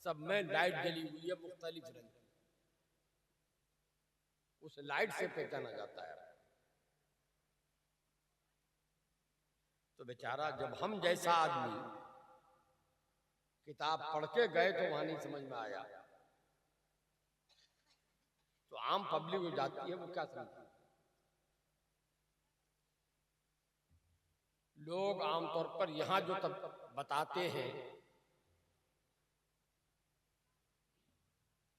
सब में लाइट जली हुई है मुख्तलिफ रंग की, उस लाइट से पहचाना जाता है। तो बेचारा जब हम जैसा आदमी किताब पढ़ के गए तो वहां नहीं समझ में आया, तो आम पब्लिक हो जाती है, वो क्या समझती है। लोग आमतौर पर यहां जो तब बताते हैं,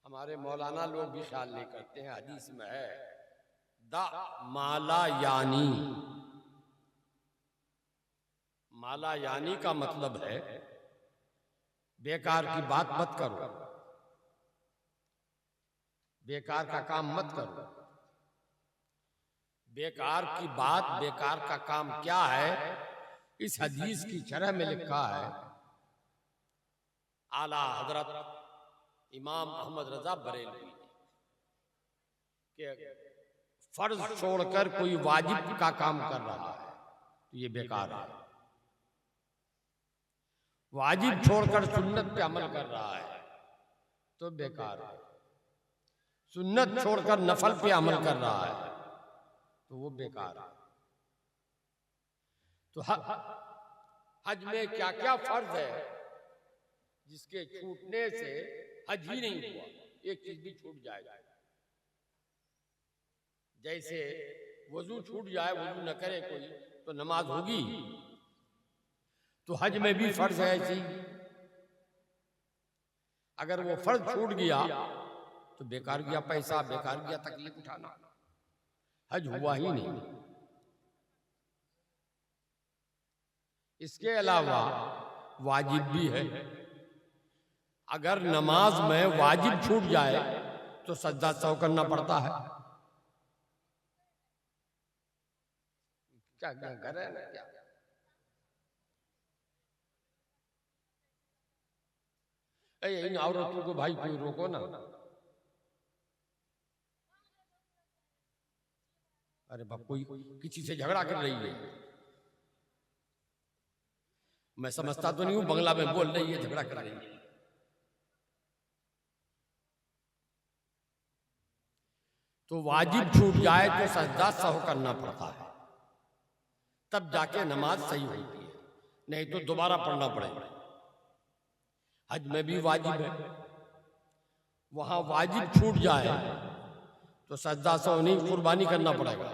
हमारे मौलाना लोग भी ख्याल नहीं करते हैं। हदीस में है द माला यानी, माला यानी का मतलब है बेकार की बात मत करो, बेकार का काम मत करो। बेकार की बात, बेकार का काम क्या है, इस हदीस की शरह में लिखा है आला हजरत इमाम अहमद रजा बरेलवी कि फर्ज छोड़कर कोई वाजिब का काम कर रहा है तो ये बेकार है। वाजिब छोड़कर सुन्नत पे अमल कर रहा है तो बेकार है। सुन्नत छोड़कर नफल पे अमल कर रहा है तो वो बेकार है। तो हज में क्या क्या फर्ज है जिसके छूटने से हज ही नहीं हुआ, एक चीज भी छूट जाएगा। जैसे वजू छूट जाए, वजू न करे कोई तो नमाज होगी, तो हज में भी फर्ज है ऐसी। अगर वो फर्ज छूट गया तो बेकार गया पैसा, बेकार गया तकलीफ उठाना, हज हुआ ही नहीं। इसके अलावा वाजिब भी है। अगर नमाज में वाजिब छूट जाए तो सज्जा सौ करना पड़ता है। क्या घर है ना क्या? इन औरतों को भाई कोई रोको ना। अरे बाप, कोई किसी से झगड़ा कर रही है, मैं समझता तो नहीं हूं, बंगला में बोल रही है, झगड़ा कर रही है। तो वाजिब छूट जाए तो सजदा सहू करना पड़ता है, तब जाके नमाज सही होती है, नहीं तो दोबारा पढ़ना पड़ेगा। हज में भी वाजिब है, वहां वाजिब छूट जाए तो सजदा सहू नहीं, कुर्बानी करना पड़ेगा।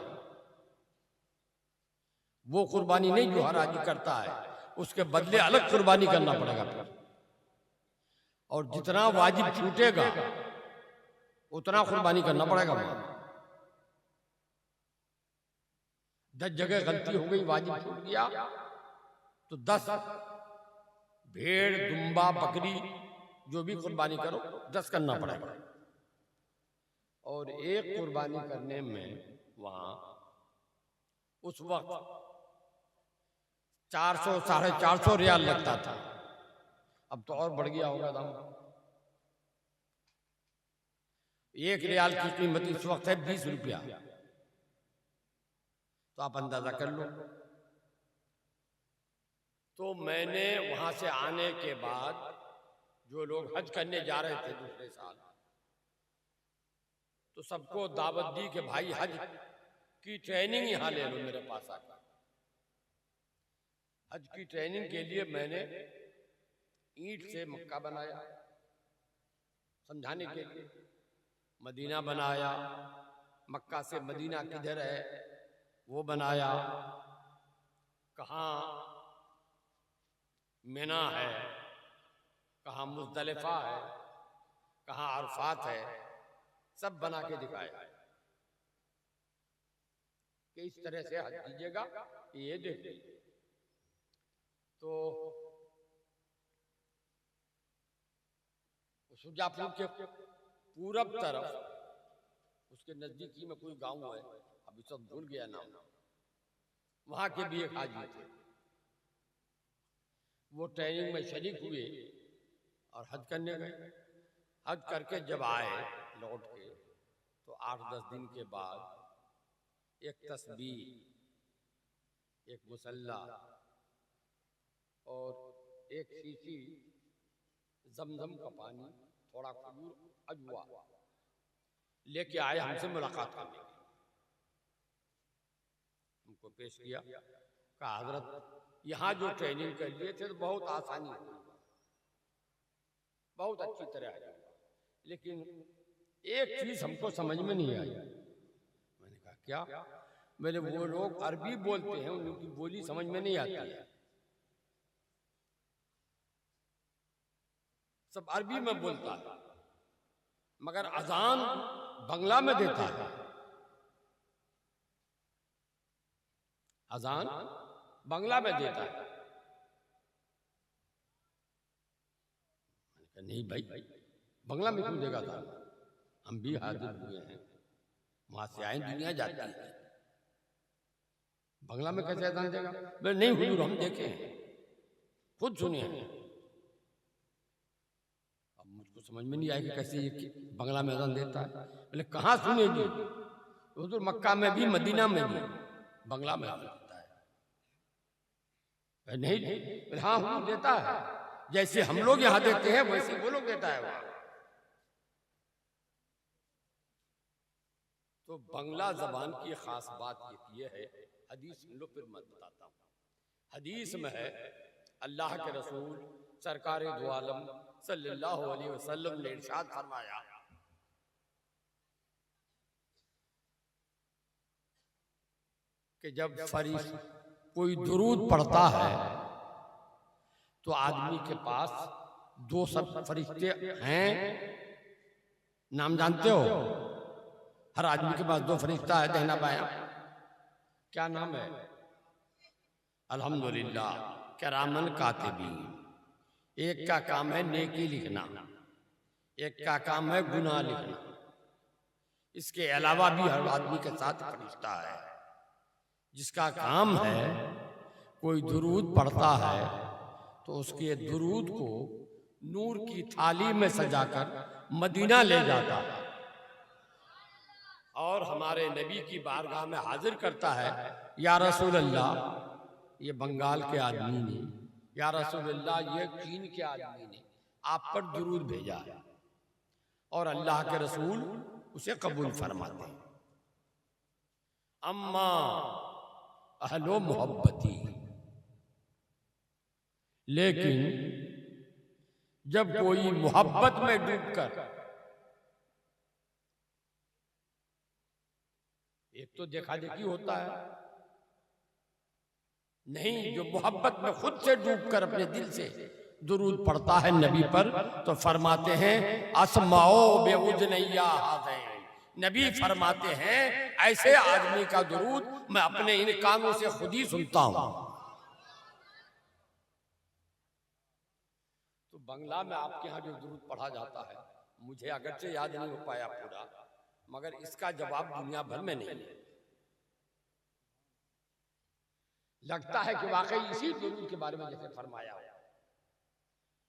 वो कुर्बानी नहीं जो हर आदमी करता है, उसके बदले अलग कुर्बानी करना पड़ेगा फिर। और जितना वाजिब छूटेगा उतना कुर्बानी करना पड़ेगा। 10 जगह गलती हो गई, वाजिब छूट गया तो 10 भेड़, दुम्बा, बकरी जो भी कुर्बानी करो 10 करना पड़ेगा। और एक कुर्बानी करने में वहां उस वक्त 400 450 रियाल लगता था, अब तो और बढ़ गया होगा दाम। एक रियाल की कीमत इस वक्त है 20 रुपया, तो आप अंदाजा कर लो। तो मैंने वहां से आने के बाद जो लोग हज करने जा रहे थे दूसरे साल, तो सबको दावत दी कि भाई हज की ट्रेनिंग यहां ले लो मेरे पास आकर। हज की ट्रेनिंग के लिए मैंने ईंट से मक्का बनाया समझाने के लिए, मदीना बनाया, मक्का से मदीना किधर है वो बनाया, कहाँ मिना है, कहाँ मुज़दलिफा है, कहाँ अरफात है, सब बना के दिखाया कि इस तरह से हज कीजिएगा, ये देख लीजिए। तो सुजापुर के पूरब तरफ उसके नजदीकी में कोई गांव है, अभी सब भूल गया नाम, वहां के भी एक हाजी थे। वो ट्रेनिंग में शरीक हुए और हज करने गए। हज करके जब आए लौट के, तो 8-10 दिन के बाद एक तस्बीह, एक मुसल्ला और एक शीशी जमजम का पानी, थोड़ा खजूर, अजवा लेके आए हमसे मुलाकात करने के लिए। हमको पेश किया, कहा हजरत यहाँ जो ट्रेनिंग कर लिए थे तो बहुत आसानी हुई, बहुत अच्छी तरह आई, लेकिन एक चीज हमको समझ में नहीं आई। मैंने कहा क्या? मैंने वो लोग अरबी बोलते हैं, उनकी बोली समझ में नहीं आती है, सब अरबी में बोलता है, मगर अजान बंगला में देता है, अजान बंगला में देता है। मैंने कहा नहीं भाई, बंगला में क्यों देगा था? हम भी हाजिर हुए हैं, वहां से आए, दुनिया जाती है, बंगला में कैसे अजान देगा? बोले नहीं हुजूर, हम देखे हैं, खुद सुने हैं। अब मुझको समझ में नहीं आया कि कैसे ये बंगला में अजान देता है। बोले कहाँ सुनेगी? हुजूर मक्का में भी, मदीना में भी बंगला में अजान देता है। नहीं, हाँ हुजूर देता है, जैसे हम लोग यहाँ देते हैं वैसे वो लोग देता है वहां। तो बंगला जबान की खास बात ये है, हदीस सुन लो फिर मैं बताता हूँ। हदीस में है, अल्लाह के रसूल सरकार दो आलम सल्लल्लाहु अलैहि वसल्लम ने इरशाद फरमाया कि जब कोई दुरूद पढ़ता है तो आदमी के पास दो सब फरिश्ते हैं, नाम जानते हो? हर आदमी के पास दो फरिश्ता है, दहना बायां। क्या नाम है? अल्हम्दुलिल्लाह किरामन कातिबीन। एक का काम है नेकी लिखना, एक का काम है गुनाह लिखना। इसके अलावा भी हर आदमी के साथ फरिश्ता है जिसका काम है कोई दुरूद पढ़ता है तो उसके दुरूद को नूर की थाली में सजाकर मदीना ले जाता है और हमारे नबी की बारगाह में हाजिर करता है, या रसूल अल्लाह ये बंगाल के आदमी ने, या रसूल अल्लाह ये चीन के आदमी ने आप पर दुरूद भेजा है, और अल्लाह के रसूल उसे कबूल फरमाते हैं। अम्मा अहलो मोहब्बती, लेकिन जब कोई मोहब्बत में डूबकर, एक तो देखा देखी होता है, नहीं जो मोहब्बत में खुद से डूबकर अपने दिल से दुरूद पढ़ता है नबी पर, तो फरमाते हैं असमाओ बेउजनैया हाज़ैन, नबी फरमाते हैं ऐसे आदमी का दुरूद मैं अपने इन कानों से खुद ही सुनता हूं। तो बंगला में आपके यहाँ जो दुरूद पढ़ा जाता है, मुझे अगरचे याद नहीं हो पाया पूरा, मगर इसका जवाब दुनिया भर में नहीं है। लगता है कि वाकई इसी दुरूद के बारे में जैसे फरमाया हो,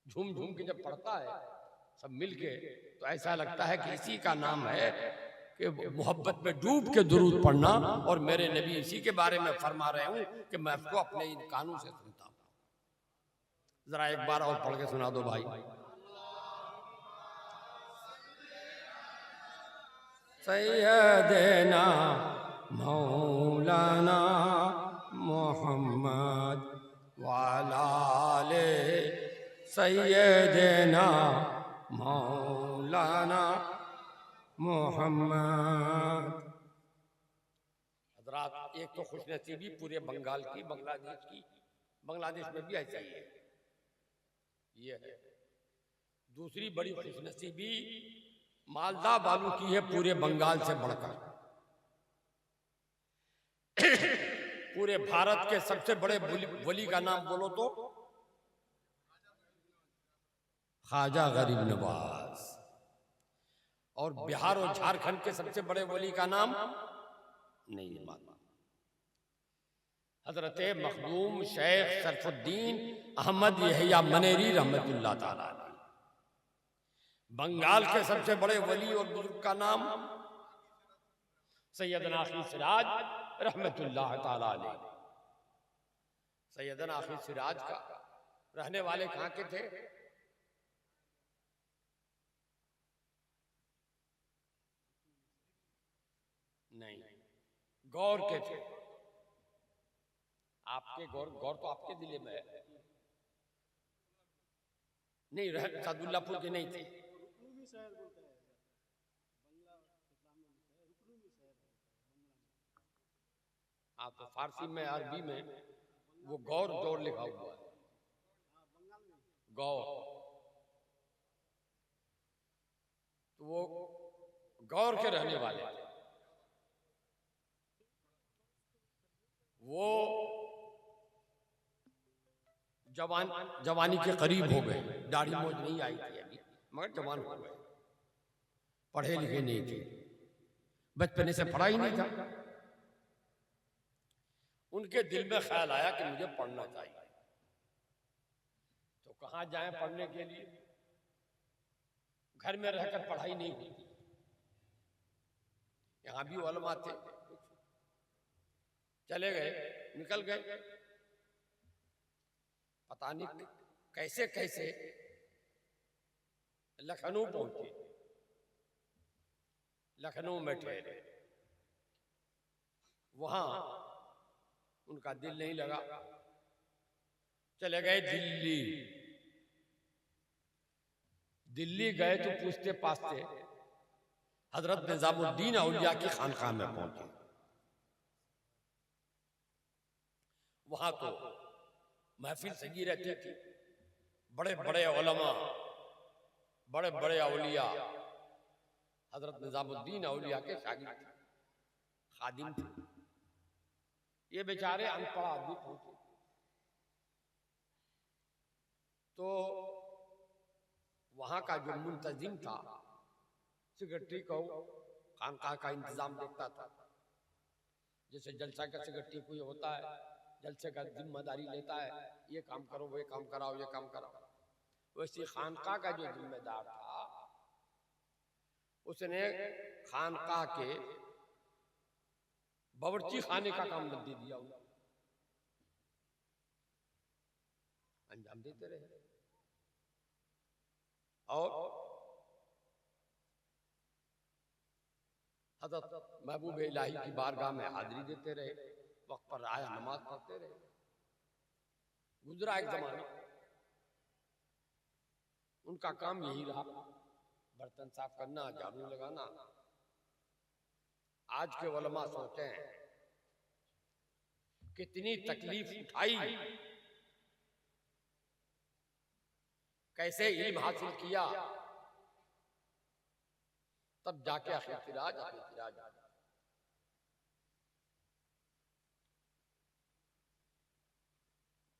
झूम झूम के जब पढ़ता है सब मिलके, तो ऐसा लगता है कि इसी का नाम है कि मोहब्बत में डूब के दुरूद पढ़ना, और मेरे नबी इसी के बारे में फरमा रहे हूं कि मैं उसको अपने इन कानों से सुनता हूं। जरा एक बार और पढ़ के सुना दो भाई। सैयदना मौलाना मोहम्मद वाले सैयदना मौलाना मोहम्मद। हजरात, एक तो खुशनसीबी पूरे बंगाल की, बांग्लादेश की, बांग्लादेश में भी ऐसा ही है, ये है। दूसरी बड़ी खुशनसीबी मालदा वालों की है पूरे बंगाल से बढ़कर। पूरे भारत के सबसे बड़े वली का नाम बोलो तो ख्वाजा गरीब नवाज, और बिहार और झारखंड के सबसे बड़े वली का नाम नहीं मालूम, हजरत मखदूम शेख सरफुद्दीन अहमद यहिया मनेरी रहमतुल्लाह ताला अलैह। बंगाल के सबसे बड़े वली और बुजुर्ग का नाम सैयदना आखी सिराज रहमतुल्लाह ताला अलैह। सैयदना आखी सिराज का रहने वाले कहाँ के थे? नहीं, गौर के थे। आपके गौर, गौर तो आपके दिले में है। नहीं, सादुल्लापुर के नहीं थे। हाँ, तो फारसी में, अरबी में वो गौर दौर लिखा हुआ है, गौर। तो वो गौर के रहने वाले थे। वो जवानी के करीब हो गए, दाढ़ी मोछ नहीं आई थी अभी, मगर जवान हो गए। पढ़े लिखे नहीं थे, बचपन से पढ़ा ही नहीं था। उनके दिल में ख्याल आया कि मुझे पढ़ना चाहिए। तो कहाँ जाएं पढ़ने के लिए? घर में रहकर पढ़ाई नहीं होती। यहां भी उलमा थे, चले गए, निकल गए। पता नहीं कैसे कैसे लखनऊ पहुंचे। लखनऊ में ठहरे। वहां उनका दिल नहीं लगा, चले गए दिल्ली। दिल्ली गए तो पूछते पाछते हजरत निजामुद्दीन औलिया की खानकाह में पहुंचे। वहां तो महफिल सजी रहती थी, बड़े बड़े उलमा, बड़े बड़े औलिया हजरत निजामुद्दीन औलिया के शागिर्द थे, खादिम थे। ये बेचारे अनपढ़ आदमी पहुंचे। तो वहां का जो मुंतजिम था, सेक्रेटरी को खानकाह का इंतजाम देखता था। जैसे जलसा का सेक्रेटरी कोई होता है, जलसे का जिम्मेदारी लेता है, ये काम करो, वो काम कराओ, ये काम कराओ। वैसे खानकाह का जो जिम्मेदार था, उसने खानकाह के बावर्ची खाने का काम दे दिया। अंजाम देते रहे और हज़रत महबूब इलाही की बारगाह में हाजिरी देते रहे, वक्त पर आया नमाज पढ़ते रहे। गुजरा एक जमाना, उनका काम यही रहा, बर्तन साफ करना, झाड़ू लगाना। आज के उलमा सोचते हैं कितनी तकलीफ उठाई, कैसे इल्म हासिल किया, तब जाके आखिर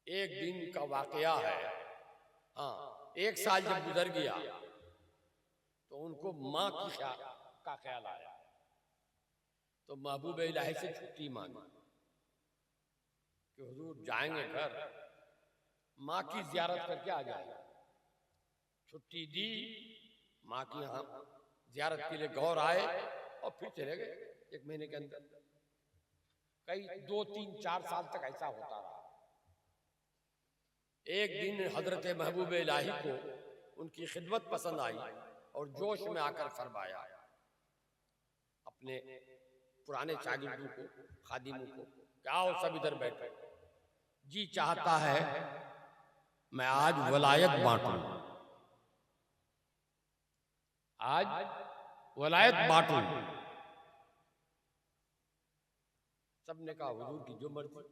एक दिन का वाकया है। हाँ, एक साल जब गुजर गया तो उनको माँ का ख्याल आया। तो महबूब इलाही से छुट्टी मांगी कि हुजूर जाएंगे घर, माँ की जियारत करके आ जाएंगे। छुट्टी दी, माँ की यहाँ जियारत के लिए गौर आए और फिर चले गए। एक महीने के अंदर कई 2, 3, 4 साल तक ऐसा होता रहा। एक दिन हजरत महबूब इलाही को उनकी खिदमत पसंद आई और जोश में आकर फरमाया अपने पुराने शागिर्दों को, खादिमों को, क्या आओ सब इधर बैठो, जी चाहता है मैं आज वलायत बांटूं, आज वलायत बांटूं। सबने कहा हुजूर की जो मर्जी।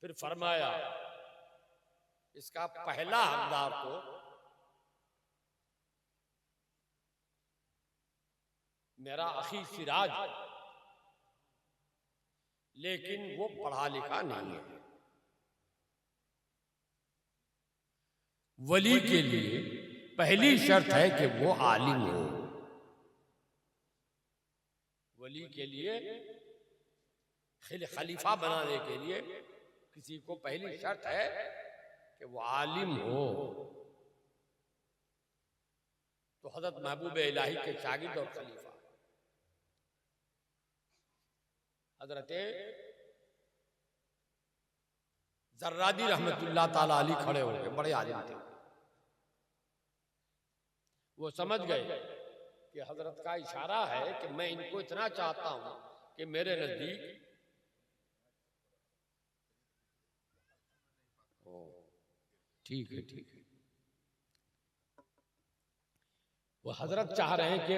फिर फरमाया इसका पहला हकदार तो मेरा अखी सिराज, लेकिन वो पढ़ा लिखा नहीं है। वली के लिए पहली शर्त है कि वो आलिम हो। वली के लिए, खलीफा बनाने के लिए किसी को पहली शर्त है कि वो आलिम हो। तो हजरत महबूब इलाही के शागिर्द और खलीफा हजरत जर्रादी रहमतुल्लाह ताला अलैह खड़े हो गए। बड़े आलिम थे। वो समझ गए कि हजरत का इशारा है कि मैं इनको इतना चाहता हूं कि मेरे नजदीक ठीक है ठीक है। वो हजरत चाह रहे हैं कि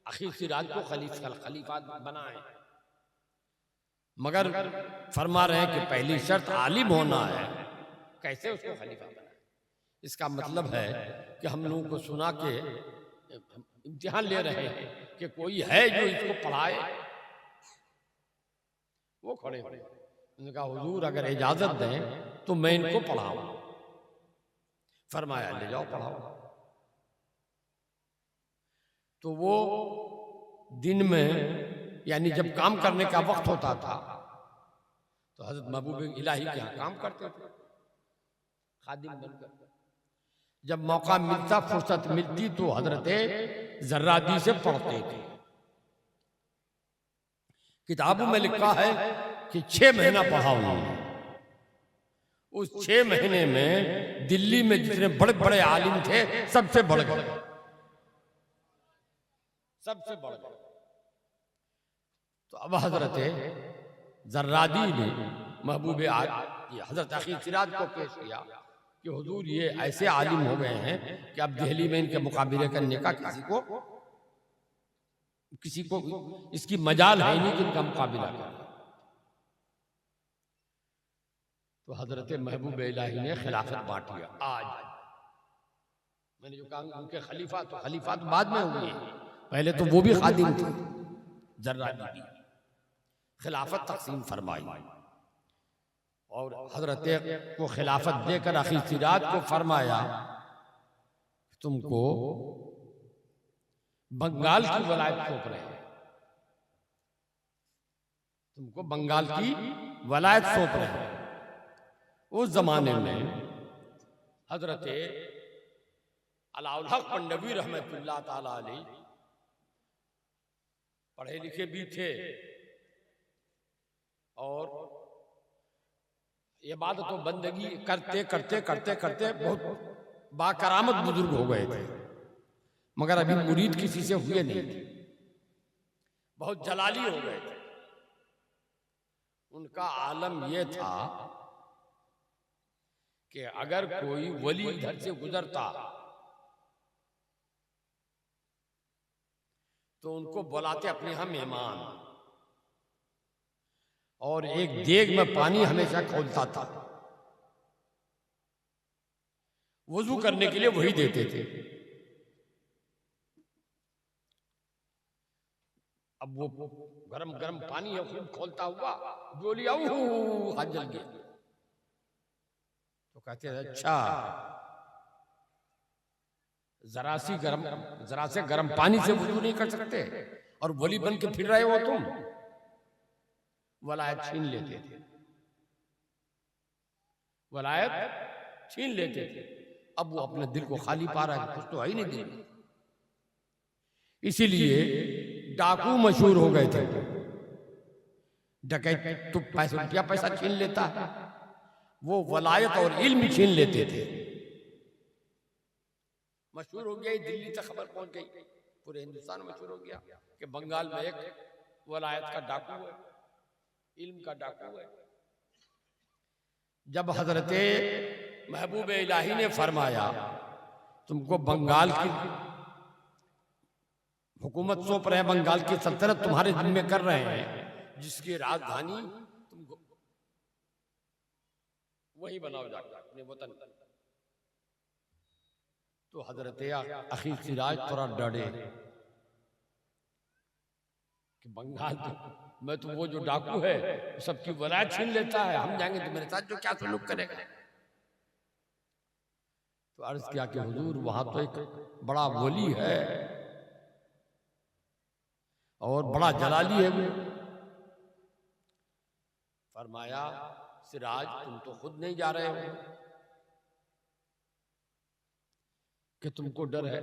आखिर सिराज को खलीफा बनाए, मगर फरमा रहे हैं कि पहली शर्त आलिम होना है। कैसे उसको खलीफा बनाए? इसका मतलब है कि हम लोगों को सुना के इम्तिहान ले रहे हैं कि कोई है जो इसको पढ़ाए। वो खड़े हुए, उन्होंने कहा हुजूर अगर इजाजत दें तो मैं इनको पढ़ाऊं। फरमाया ले जाओ पढ़ाओ। तो वो दिन में यानी जब काम करने का वक्त होता था तो हजरत महबूब इलाही के यहाँ काम करते थे खादिम बनकर। जब मौका मिलता, फुर्सत मिलती तो हजरत जर्रादी से पढ़ते थे। किताबों में लिखा है कि 6 महीना पढ़ा उन्होंने। उस 6 महीने में दिल्ली में जितने बड़े बड़े आलिम थे सबसे बढ़ गए, सबसे बढ़ गए। तो अब हजरत जर्रादी ने महबूब हजरत अखी सिराज को पेश किया कि हुजूर ये ऐसे आलिम हो गए हैं कि अब दिल्ली में इनके मुकाबले करने का किसी को इसकी मजाल है नहीं कि इनका मुकाबला करें। तो हजरत महबूब इलाही ने खिलाफत बांट लिया। आज मैंने जो कहा उनके खलीफा तो बाद में हुए, पहले तो वो भी खादिम थे। जर्रादी भी खिलाफत तकसीम फरमाई और हजरत को खिलाफत देकर अखी सिराज को फरमाया तुमको बंगाल की वलायत सौंप रहे हैं, तुमको बंगाल की वलायत सौंप रहे हैं। उस जमाने में हजरत अलाउल हक पंडवी रहमतुल्लाह ताला अलैह पढ़े लिखे भी थे और इबादत तो बंदगी करते करते करते करते बहुत बाकरामत बुजुर्ग हो गए थे, मगर अभी मुरीद किसी से हुए नहीं थे, बहुत जलाली हो गए थे। उनका आलम यह था कि अगर कोई वली इधर से गुजरता तो उनको बुलाते अपने यहां मेहमान, और एक देग में पानी हमेशा खोलता था, वुजू करने के लिए वही देते थे। अब वो गरम गरम पानी है, खूब खोलता हुआ बोली हाथ जल गया। तो कहते हैं अच्छा जरा से गर्म पानी से वुजू नहीं कर सकते और वली बन के फिर रहे हो तुम? वलायत छीन लेते थे, वलायत छीन लेते थे। अब वो अपने दिल को खाली पा रहा है, कुछ तो है ही नहीं दिल में। इसीलिए डाकू मशहूर हो गए थे। डकैत तो पैसा छीन लेता है, वो वलायत और इल्म छीन लेते थे। मशहूर हो गया, दिल्ली तक खबर पहुंच गई, पूरे हिंदुस्तान मशहूर हो गया कि बंगाल में एक वलायत का डाकू है, इल्म का डाकू है। जब हजरत महबूब इलाही ने फरमाया तुमको बंगाल की हुकूमत सौंप रहे हैं, बंगाल की सल्तनत तुम्हारे जिम्मे कर रहे हैं, जिसकी राजधानी तुमको वही बनाओ जाकर अपने वतन। तो हजरत अखी सिराज थोड़ा डरे कि बंगाल मैं तो वो जो डाकू है सबकी वलायत छीन लेता है, हम जाएंगे तो मेरे साथ जो क्या सलूक करेगा। तो अर्ज किया कि हुजूर वहां तो एक बड़ा वली है और बड़ा जलाली है वो। फरमाया सिराज तुम तो खुद नहीं जा रहे हो कि तुमको डर है,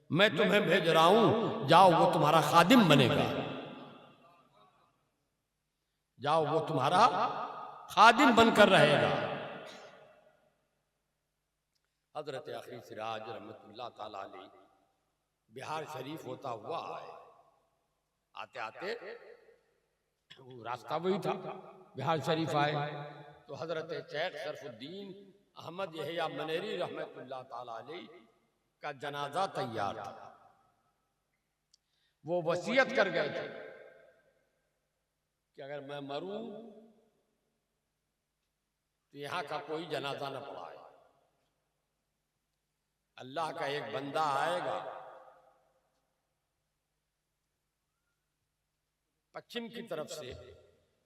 मैं तुम्हें भेज रहा हूं, जाओ वो तुम्हारा खादिम बनेगा, जाओ वो तुम्हारा खादिम बनकर रहेगा। हजरत अखी सिराज रहमतुल्लाह ताला अलैह बिहार शरीफ होता हुआ आए। आते आते वो रास्ता वही था, बिहार शरीफ आए तो हजरत शेख शरफुद्दीन अहमद यहया मनेरी रहमतुल्लाह ताला अलैह का जनाजा तैयार था। वो वसीयत कर गए थे कि अगर मैं मरूं तो यहां का कोई जनाजा न पढ़ाए। अल्लाह का एक बंदा आएगा पश्चिम की तरफ से,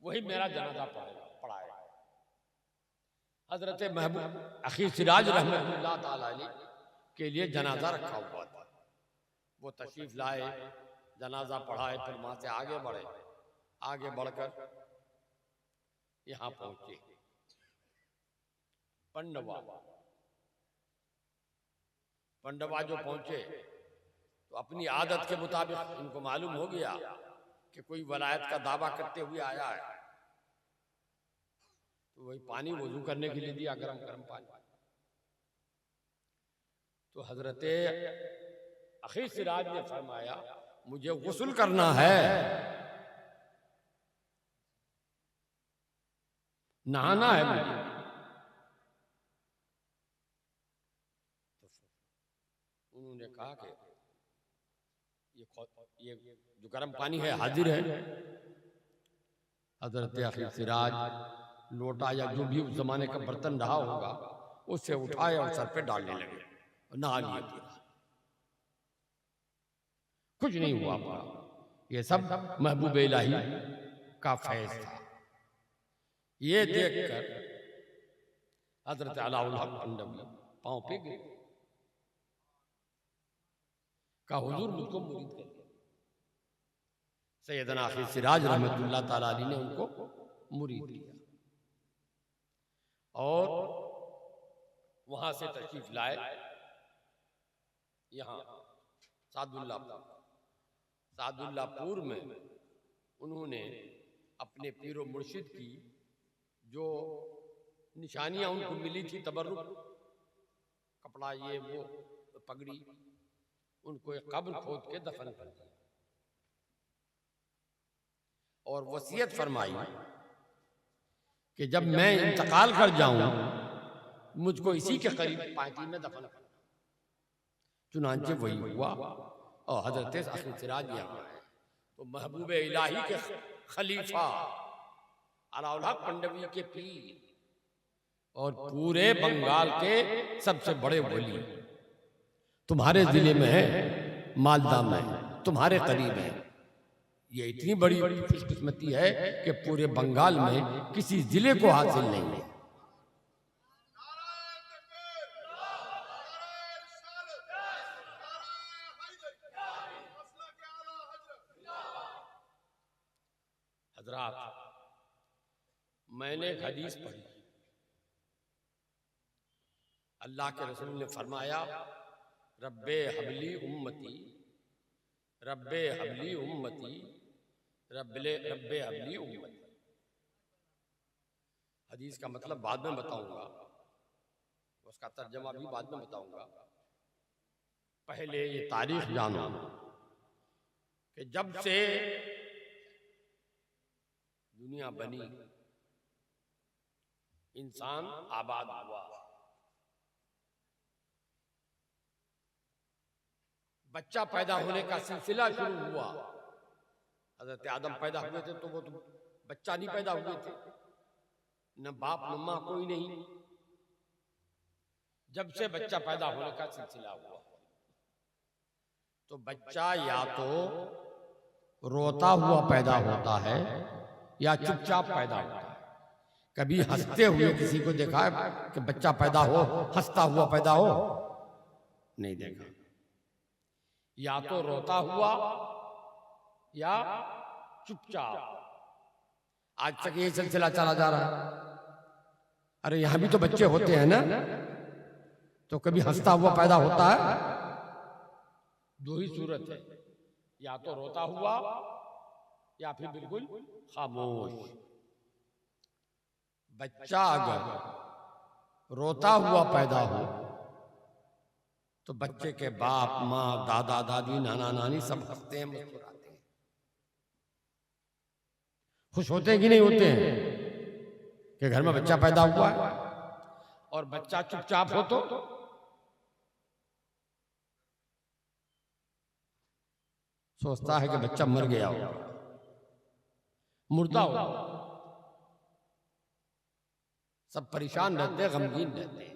वही मेरा जनाजा पढ़ाएगा। हजरत महबूब अखी सिराज रहमतुल्लाह ताला अलैह के लिए जनाजा रखा हुआ था। वो तशरीफ लाए, जनाजा पढ़ाए, फिर वहां से आगे बढ़े। आगे बढ़कर यहां पहुंचे पंडवा। पंडवा जो पहुंचे तो अपनी आदत के मुताबिक इनको मालूम हो गया कि कोई वलायत का दावा करते हुए आया है, तो वही पानी वजू करने के लिए दिया, गरम गरम पानी। तो हजरत अखी सिराज ने फरमाया मुझे गुस्ल करना है, नहाना है मुझे। तो उन्होंने कहा कि ये जो गर्म पानी है हाजिर है। हजरत अखी सिराज लोटा या जो भी उस जमाने का बर्तन रहा होगा उससे उठाए और सर पे डालने लगे, नहा लिए पूरा। कुछ नहीं हुआ पूरा। ये सब महबूब इलाही का फैज था। ये देखकर हजरत अलाउल हक पंडवी पांव पे गिर का हुजूर मुझको मुरीद कर दिया। सैयदना अखी सिराज रहमतुल्लाह ताला अलैह ने उनको मुरीद किया और वहां से तशरीफ लाए यहाँ सादुल्लापुर में। उन्होंने अपने पीरो मुर्शिद की जो निशानियां उनको मिली थी, तबर्रुक, कपड़ा, ये वो, पगड़ी, उनको एक कब्र खोद के दफन कर दिया और वसीयत फरमाई कि जब मैं इंतकाल कर जाऊं मुझको इसी के करीब पार्टी में दफन करना। चुनांचे वही हुआ और हजरत अखी सिराज यहाँ आए तो महबूब इलाही के खलीफा अलाउल हक पंडवी के पीर और पूरे बंगाल के सबसे बड़े वली तुम्हारे जिले में है, मालदा में, तुम्हारे करीब है। ये इतनी बड़ी खुशकिस्मती है कि पूरे बंगाल में किसी जिले को हासिल नहीं है। हजरात, मैंने एक हदीस पढ़ी, अल्लाह के रसूल ने फरमाया रब्बे हबली उम्मती, रब्बे हबली उम्मती, रब्बे हबली उम्मती। हदीस का मतलब बाद में बताऊंगा, उसका तर्जमा भी बाद में बताऊंगा। पहले ये तारीख जानो कि जब से दुनिया बनी, इंसान आबाद हुआ, बच्चा पैदा होने का सिलसिला शुरू हुआ। हजरत आदम पैदा हुए थे तो वो तो बच्चा नहीं पैदा हुए थे, न बाप न मां, कोई नहीं। जब से बच्चा पैदा होने का सिलसिला हुआ तो बच्चा या तो रोता हुआ पैदा होता है या चुपचाप पैदा होता है। कभी हंसते हुए किसी को देखा है कि बच्चा पैदा हो, हंसता हुआ पैदा हो? नहीं देखा। या तो रोता हुआ या चुपचाप। आज तक ये सिलसिला चला जा रहा है। अरे यहां भी तो बच्चे होते हैं ना, तो कभी हंसता हुआ पैदा होता है? दो ही सूरत है, या तो रोता हुआ या फिर बिल्कुल खामोश। बच्चा अगर रोता हुआ पैदा हो तो बच्चे के बाप माँ दादा दादी नाना नानी सब हंसते हैं, मुस्कुराते हैं। खुश होते हैं कि नहीं होते हैं कि घर में बच्चा पैदा हुआ है? और बच्चा चुपचाप हो तो सोचता है कि बच्चा मर गया हो, मुर्दा हो। सब परेशान रहते हैं, गमगीन रहते हैं।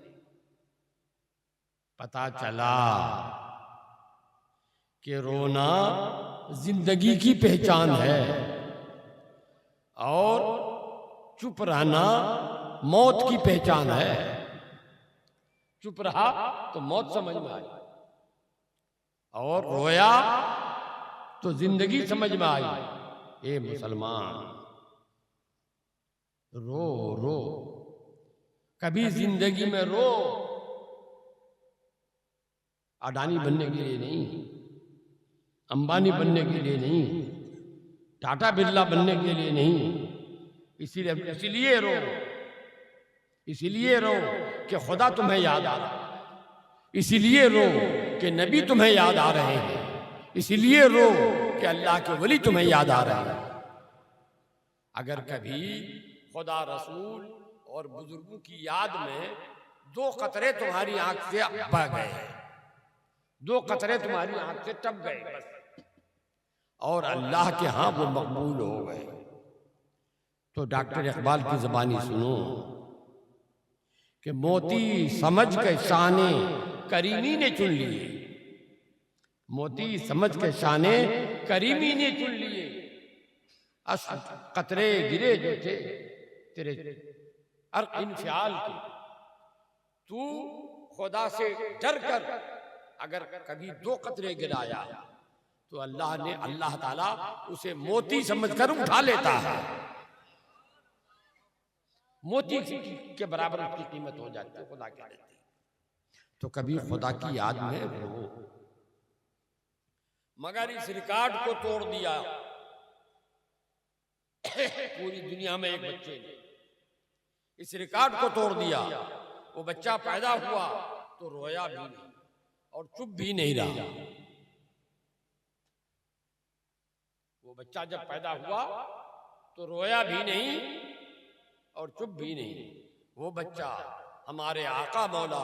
पता चला कि रोना जिंदगी की पहचान है और चुप रहना मौत की पहचान है। चुप रहा तो मौत समझ में आई, और रोया तो जिंदगी समझ में आई। ए मुसलमान, रो रो, कभी जिंदगी में रो। अडानी बनने के लिए नहीं, अंबानी बनने के लिए नहीं, टाटा बिरला बनने के लिए नहीं। इसीलिए रो, इसीलिए रो कि खुदा तुम्हें याद आ रहा है। इसीलिए रो कि नबी तुम्हें याद आ रहे हैं। इसीलिए रो कि अल्लाह के वली तुम्हें याद आ रहे हैं। अगर कभी खुदा, रसूल और बुजुर्गों की याद में 2 कतरे तुम्हारी आंख से बह गए, 2 कतरे तुम्हारी आंख से टप गए बस, और अल्लाह के हां वो मकबूल हो गए, तो डॉक्टर इकबाल की ज़बानी सुनो कि मोती समझ के शाने करीमी ने चुन लिए। मोती समझ के शाने करीमी ने चुन लिए। कतरे गिरे जो थे तेरे इंफियाल के, तू खुदा से डर कर अगर कभी 2 कतरे गिराया तो अल्लाह ताला उसे मोती समझकर उठा लेता है। मोती के बराबर उसकी कीमत हो जाती है, खुदा कह देते हैं। तो कभी खुदा की याद में रो। मगर इस रिकॉर्ड को तोड़ दिया पूरी दुनिया में एक बच्चे ने, इस रिकॉर्ड को तोड़ दिया। वो बच्चा पैदा हुआ तो रोया भी नहीं और चुप भी नहीं रहा। वो बच्चा जब पैदा हुआ तो रोया भी नहीं और चुप भी नहीं। वो बच्चा हमारे आका मौला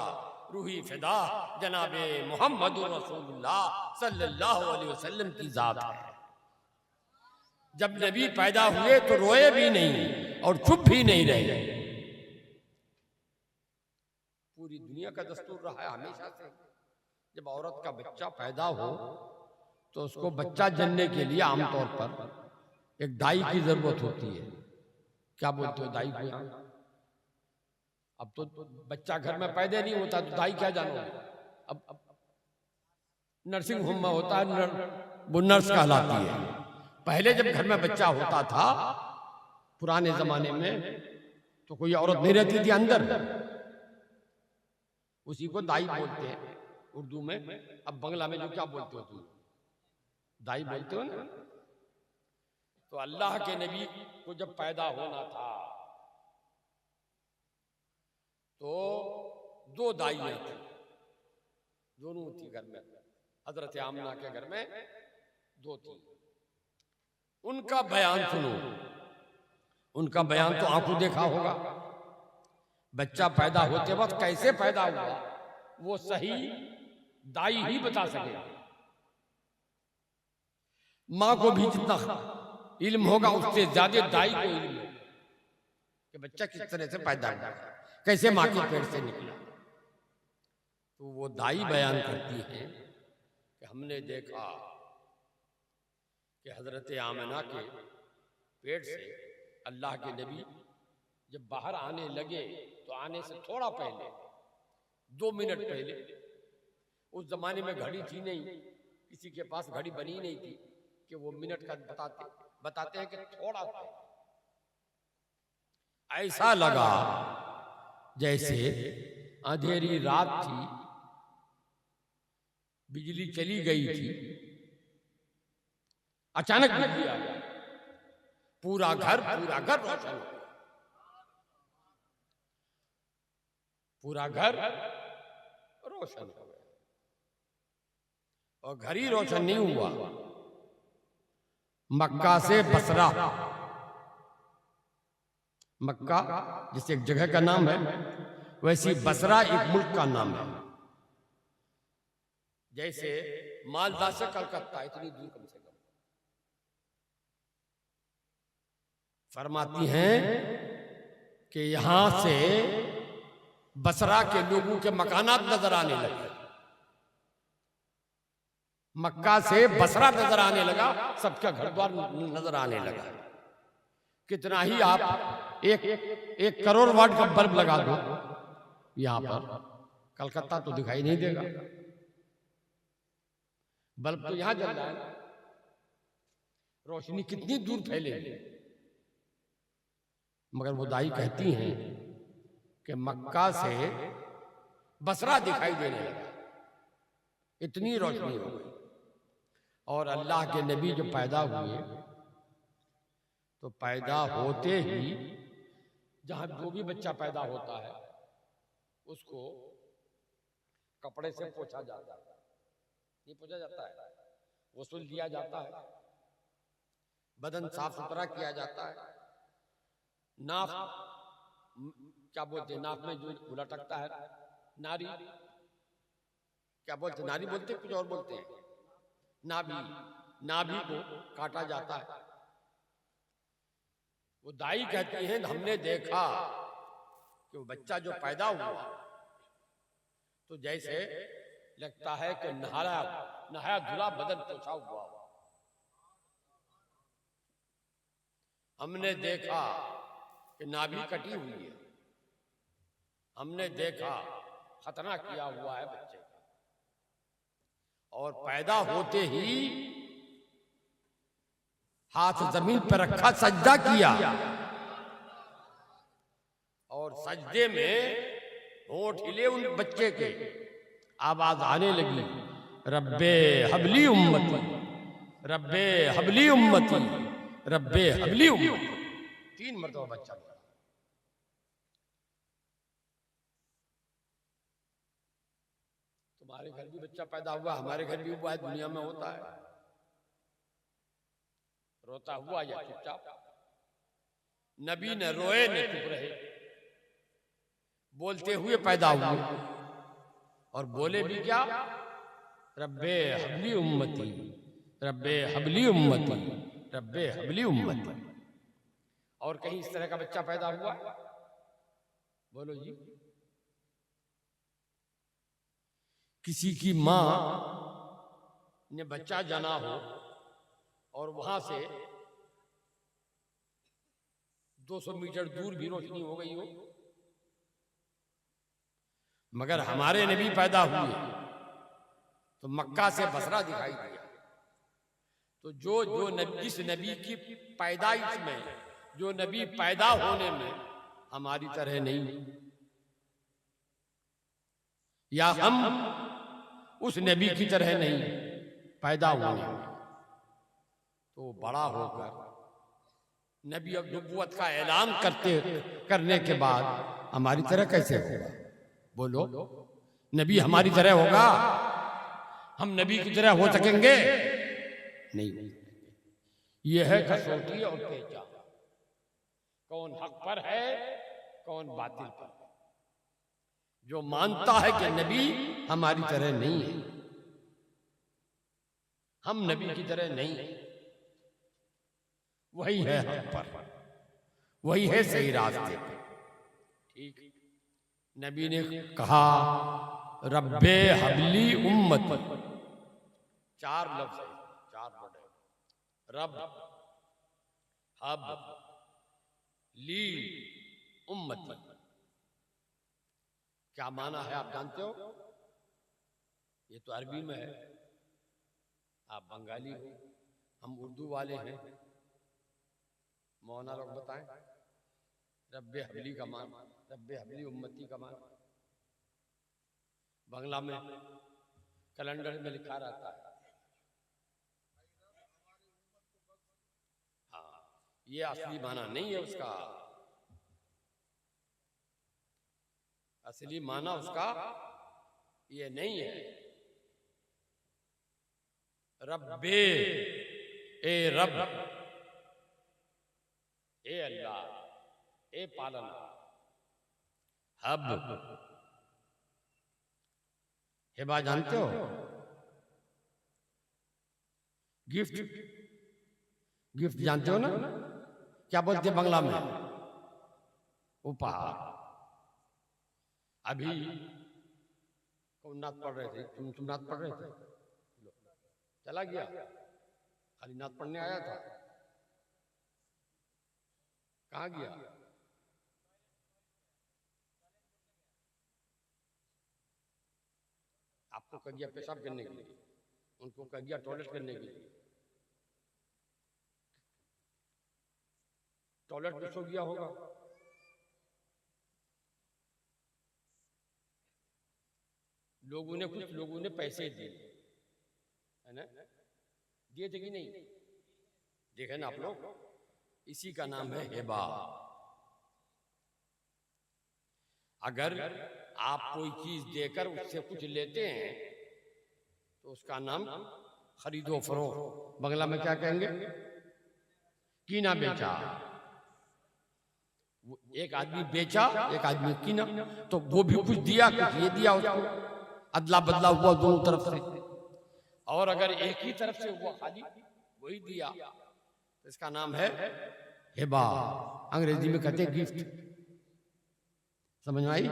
रूही फिदा जनाबे मोहम्मद रसूलुल्लाह सल्लल्लाहु अलैहि वसल्लम की जात है। जब नबी पैदा हुए तो रोए भी नहीं और चुप भी नहीं रहे। पूरी दुनिया का दस्तूर रहा है हमेशा से, जब औरत का बच्चा पैदा हो तो उसको बच्चा जनने के लिए आमतौर पर एक दाई की जरूरत होती है। क्या बोलते हो दाई को? यहाँ अब तो बच्चा घर में पैदा नहीं होता तो दाई क्या जानो। अब नर्सिंग होम में होता है, वो नर्स कहलाती है। पहले जब घर में बच्चा होता था पुराने जमाने में तो कोई औरत नहीं रहती थी अंदर, उसी को दाई बोलते हैं उर्दू में। अब बंगला में जो क्या बोलते हो तुम, दाई बोलते हो ना। तो अल्लाह के नबी को जब पैदा होना था तो 2 दाइयां थी, दोनों थी घर में। हजरत आमना के घर में 2 थी। उनका बयान सुनो, उनका बयान तो आंखों देखा होगा। बच्चा पैदा होते वक्त कैसे पैदा हुआ वो सही दाई ही बता सके। माँ को भी जितना इल्म होगा उससे ज्यादा दाई को इल्म है कि बच्चा किस तरह से पैदा हुआ, कैसे माँ के पेट से निकला। तो वो दाई बयान करती है कि हमने देखा कि हजरत आमिना के पेट से अल्लाह के नबी जब बाहर आने लगे तो आने से थोड़ा पहले 2 मिनट पहले, उस जमाने में घड़ी थी नहीं, किसी के पास घड़ी बनी नहीं थी कि वो मिनट का बताते हैं कि थोड़ा सा ऐसा लगा जैसे अंधेरी रात थी, बिजली चली गई थी, अचानक बिजली आ गई, पूरा घर रोशन हो गया, पूरा घर रोशन हो गया। और घर ही रोशन नहीं हुआ, मक्का से बसरा, मक्का जिस एक जगह का नाम है, वैसी बसरा एक मुल्क का नाम है। जैसे मालदा से कलकत्ता इतनी दूर कम से कम। फरमाती हैं कि यहां से बसरा के लोगों के मकानात नजर आने लगे, मक्का से बसरा नजर आने लगा, सबका घर द्वार नजर आने लगा। कितना ही आप एक करोड़ वाट का बल्ब लगा दो यहां पर, कलकत्ता तो दिखाई नहीं देगा। बल्ब तो यहां जल रहा है, रोशनी कितनी दूर फैलेगी। मगर वो दाई कहती हैं कि मक्का से बसरा दिखाई देने लगा, इतनी रोशनी हो गई। और अल्लाह के नबी जो पैदा हुए तो पैदा होते ही जहां जो भी बच्चा पैदा होता है उसको कपड़े से पोंछा जाता है, ये पोंछा जाता है, गुस्ल दिया जाता है, बदन साफ सुथरा किया जाता है। नाक क्या बोलते हैं, नाक में जो लटकता है नारी, क्या बोलते हैं, नारी बोलते हैं, कुछ और बोलते हैं, नाभि, नाभि को काटा जाता है। वो दाई कहती हैं हमने देखा कि वो बच्चा जो पैदा हुआ तो जैसे लगता है कि नहाया धुला बदन पोछा हुआ। हमने देखा कि नाभि कटी हुई है, हमने देखा खतना किया हुआ है बच्चे का। और पैदा होते ही हाथ जमीन पर रखा, सजदा किया और सजदे में होंठ हिले उन बच्चे के, आवाज आने लगी, रब्बे हबली उम्मती, रब्बे हबली उम्मती, रब्बे हबली उम्मती। 3 मरतबा बच्चा बोला। तुम्हारे घर भी बच्चा पैदा हुआ, हमारे घर भी हुआ है, दुनिया में होता है। रोता हुआ या चुपचाप, नबी न रोए न चुप रहे, बोलते हुए पैदा हुए और बोले भी क्या, रब्बे हबली उम्मती, रब्बे हबली उम्मती, रब्बे हबली उम्मती। और कहीं इस तरह का बच्चा पैदा हुआ, बोलो जी। किसी की मां ने बच्चा जाना हो और वहां से 200 मीटर दूर भी रोशनी हो गई हो, मगर हमारे नबी पैदा हुए तो मक्का से बसरा दिखाई दिया। तो जो नबी, जिस नबी की पैदाइश में, जो नबी पैदा होने में हमारी तरह नहीं, या हम उस नबी की तरह नहीं पैदा होने में, तो बड़ा होकर नबी और नबूवत का ऐलान करने के बाद हमारी तरह कैसे होगा? बोलो, नबी हमारी तरह होगा? हम नबी की तरह हो सकेंगे? नहीं। यह है कसौटी और पहचान, कौन हक पर है, कौन बातिल पर है। जो मानता है कि नबी हमारी तरह नहीं है, हम नबी की तरह नहीं है, वही है हक पर, वही है सही रास्ते पे। ठीक, नबी ने कहा रब्बे हबली उम्मती, 4 लफ्ज है, 4 वर्ड है, रब, हब, ली, उम्मती। क्या माना है आप जानते हो? ये तो अरबी में है, आप बंगाली हो, हम उर्दू वाले हैं, मौना लोग बताएं। रब्बे हबली का मान, रब्बे हबली उम्मती का मान बांग्ला में कैलेंडर में लिखा रहता है। हाँ, ये असली माना नहीं है उसका, असली माना उसका ये नहीं है। रब्बे, ए रब, ए अल्लाह, ए पालन। हब, हिबा जानते हो? गिफ्ट, गिफ्ट जानते हो ना? क्या बोलते हैं बांग्ला में? उपहार। अभी कौन नात पढ़ रहे थे? तुम नात पढ़ रहे थे? चला गया, खाली नात पढ़ने आया था। कहाँ गया? आपको कह दिया पेशाब करने के लिए, उनको कह दिया टॉयलेट करने के लिए। टॉयलेट में सो गया होगा। कुछ लोगों ने पैसे दिए, है ना? दिए थे कि नहीं? देखे ना आप लोग, इसी का नाम है हिबा। अगर आप कोई चीज देकर उससे कुछ लेते हैं तो उसका नाम खरीदो फरोख्त। बांग्ला में क्या कहेंगे? कीना बेचा। एक आदमी बेचा, एक आदमी कीना, तो वो भी कुछ दिया, कुछ ये दिया, उसको अदला बदला हुआ दोनों तरफ से। और अगर एक ही तरफ से हुआ खाली वही दिया तो इसका नाम है हिबा। अंग्रेजी में कहते हैं गिफ्ट। समझ में आई?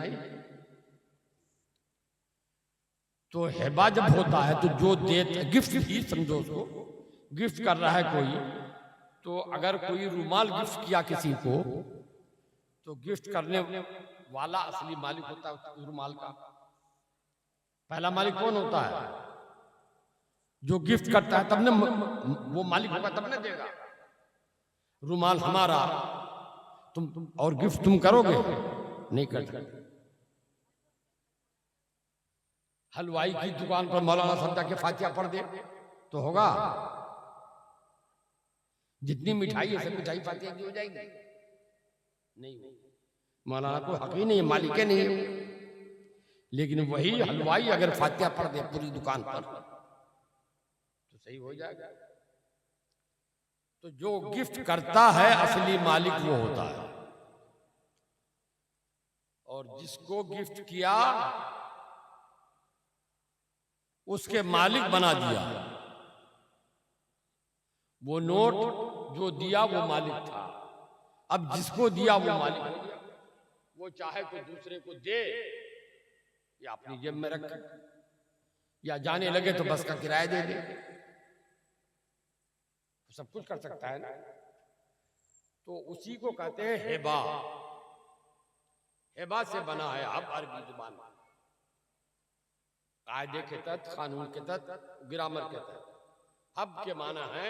तो हिबा जब होता है तो जो देते, गिफ्ट ही समझो उसको, गिफ्ट कर रहा है कोई, तो अगर कोई रुमाल गिफ्ट किया किसी को तो गिफ्ट करने वाला असली मालिक होता है उस रुमाल का। पहला मालिक कौन होता है? जो गिफ्ट करता है, तब न वो मालिक होगा, तब न देगा। रुमाल हमारा, तुम और गिफ्ट तुम करोगे? नहीं कर सकते। हलवाई की दुकान पर मौलाना साहब जाके फातिहा पढ़ दे तो होगा? जितनी मिठाई है सब मिठाई फातिहा की हो जाएगी? नहीं हो। मौलाना को हक ही नहीं है, मालिक ही नहीं है। लेकिन वही हलवाई अगर फातिहा पढ़ दे पूरी दुकान पर तो सही हो जाएगा। तो जो गिफ्ट करता है असली मालिक वो होता है, और जिसको गिफ्ट किया उसके मालिक बना दिया। वो नोट जो दिया वो मालिक था, अब जिसको दिया वो मालिक हो गया। वो चाहे तो दूसरे को दे या अपनी जेब में रखे, या जाने लगे तो बस का किराया दे दे, सब कुछ कर सकता है ना। तो उसी को कहते हैं हिबा। हिबा से बना है हब अरबी जुबान, कायदे के तहत, कानून के तहत, ग्रामर के तहत। हब के माना है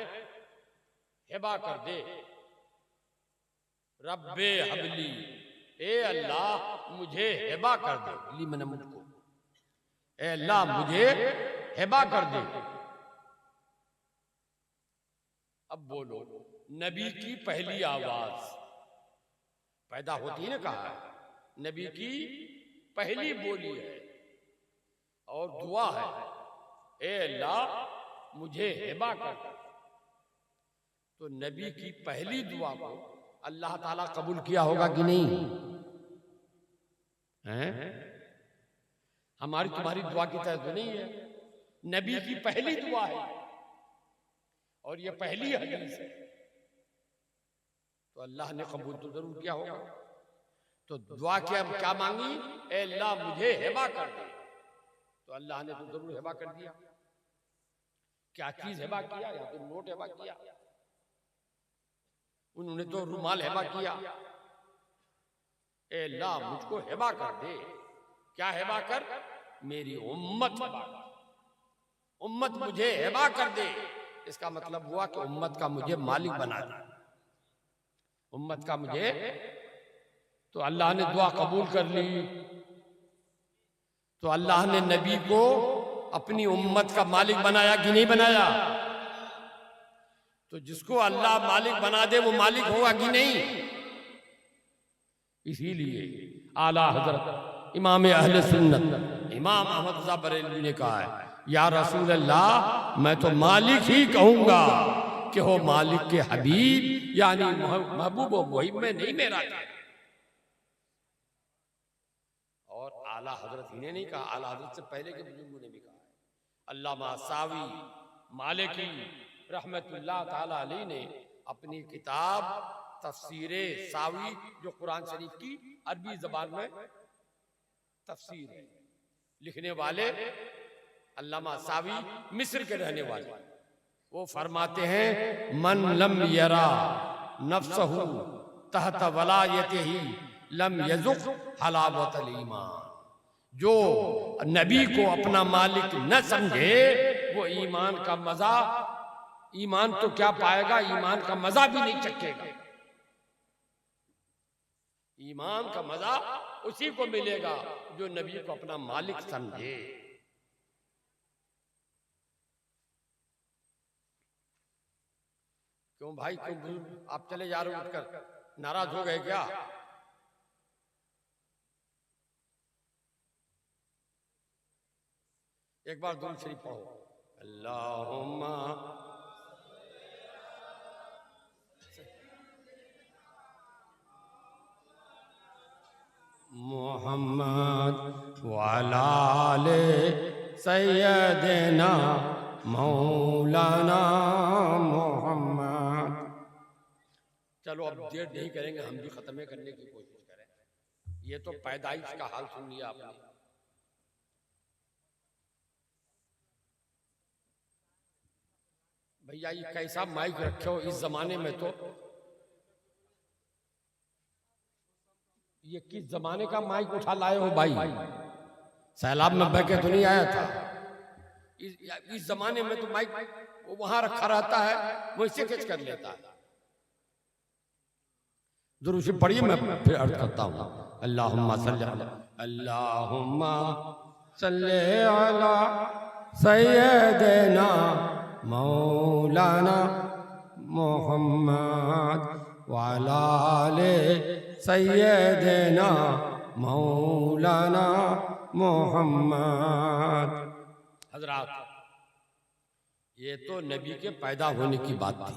हिबा कर दे। रब्बे हबली, ए अल्लाह मुझे हिबा कर दे। ली मैंने मुझको, ए अल्लाह मुझे हिबा कर दे। अब बोलो, नबी की पहली आवाज पैदा होती है ना, कहा है नबी की पहली बोली है और दुआ है, ए अल्लाह मुझे हिबा कर दे। तो नबी की पहली दुआ को अल्लाह ताला कबूल किया होगा कि नहीं? हैं? हमारी तुम्हारी दुआ की तरह तो नहीं है। नबी की पहली दुआ है और ये पहली हदीस है, तो अल्लाह ने कबूल तो जरूर किया होगा। तो दुआ क्या मांगी? ए अल्लाह मुझे हिबा कर दे। तो अल्लाह ने तो जरूर हिबा कर दिया। क्या चीज हिबा किया? या तो नोट हिबा किया, उन्होंने तो रुमाल हिबा किया। ए अल्लाह मुझको हिबा कर दे। क्या हिबा कर? मेरी उम्मत हिबा कर, उम्मत मुझे हिबा कर दे। इसका मतलब हुआ कि उम्मत का मुझे मालिक बना दे, उम्मत का मुझे। तो अल्लाह ने दुआ कबूल कर ली। तो अल्लाह ने नबी को अपनी उम्मत का मालिक बनाया कि नहीं बनाया? तो जिसको अल्लाह मालिक बना दे वो मालिक होगा कि नहीं? इसीलिए आला हजरत इमाम अहले सुन्नत इमाम अहमद रज़ा बरेलवी ने कहा है, या रसूल अल्लाह, मैं तो मालिक ही कहूंगा कि हो मालिक के हबीब यानी महबूब व मुहिब में नहीं मेरा था। और आला हजरत ही ने नहीं कहा, आला हजरत से पहले के बुजुर्गों ने भी कहा है। अल्लामा सावी मालिकी रहमतुल्लाह ताला अलैह ने अपनी किताब तफसीरे सावी, जो कुरान शरीफ की अरबी जबान में तफसीर है, लिखने वाले अल्लामा सावी मिस्र के रहने वाले, वो फरमाते हैं मन लम यरा नफ्सहु तहत वलायतिही लम यजुक हलावतल ईमान। जो नबी को अपना मालिक न समझे वो ईमान का मजा, ईमान तो क्या पाएगा, ईमान का मजा भी नहीं चखेगा। ईमान का मजा उसी को मिलेगा जो नबी को अपना मालिक समझे। क्यों भाई, क्यों आप चले जा रहे हो उठकर, नाराज हो गए क्या? एक बार दुरूद शरीफ पढ़ो, अल्लाहुम्मा मोहम्मद वाला आले सैयदना मौलाना मोहम्मद। चलो अब देर नहीं करेंगे, हम भी खत्म करने की कोशिश करें। ये तो पैदाइश का हाल सुन लिया आपने। भैया ये कैसा माइक रखे हो इस जमाने में, तो ये किस जमाने का माइक उठा लाए हो भाई? सैलाब में बह के तो नहीं आया था। इस जमाने में तो माइक वो वहां रखा रहता है, वो इसे खींच कर लेता है। दुरूद शरीफ पढ़िए, मैं फिर अर्ज करता हूँ। अल्लाहुम्मा सल्ली अला सय्यदना मौलाना मोहम्मद वाला आले सय्यदना मौलाना मोहम्मद। हजरात, ये तो नबी के पैदा होने की बात थी।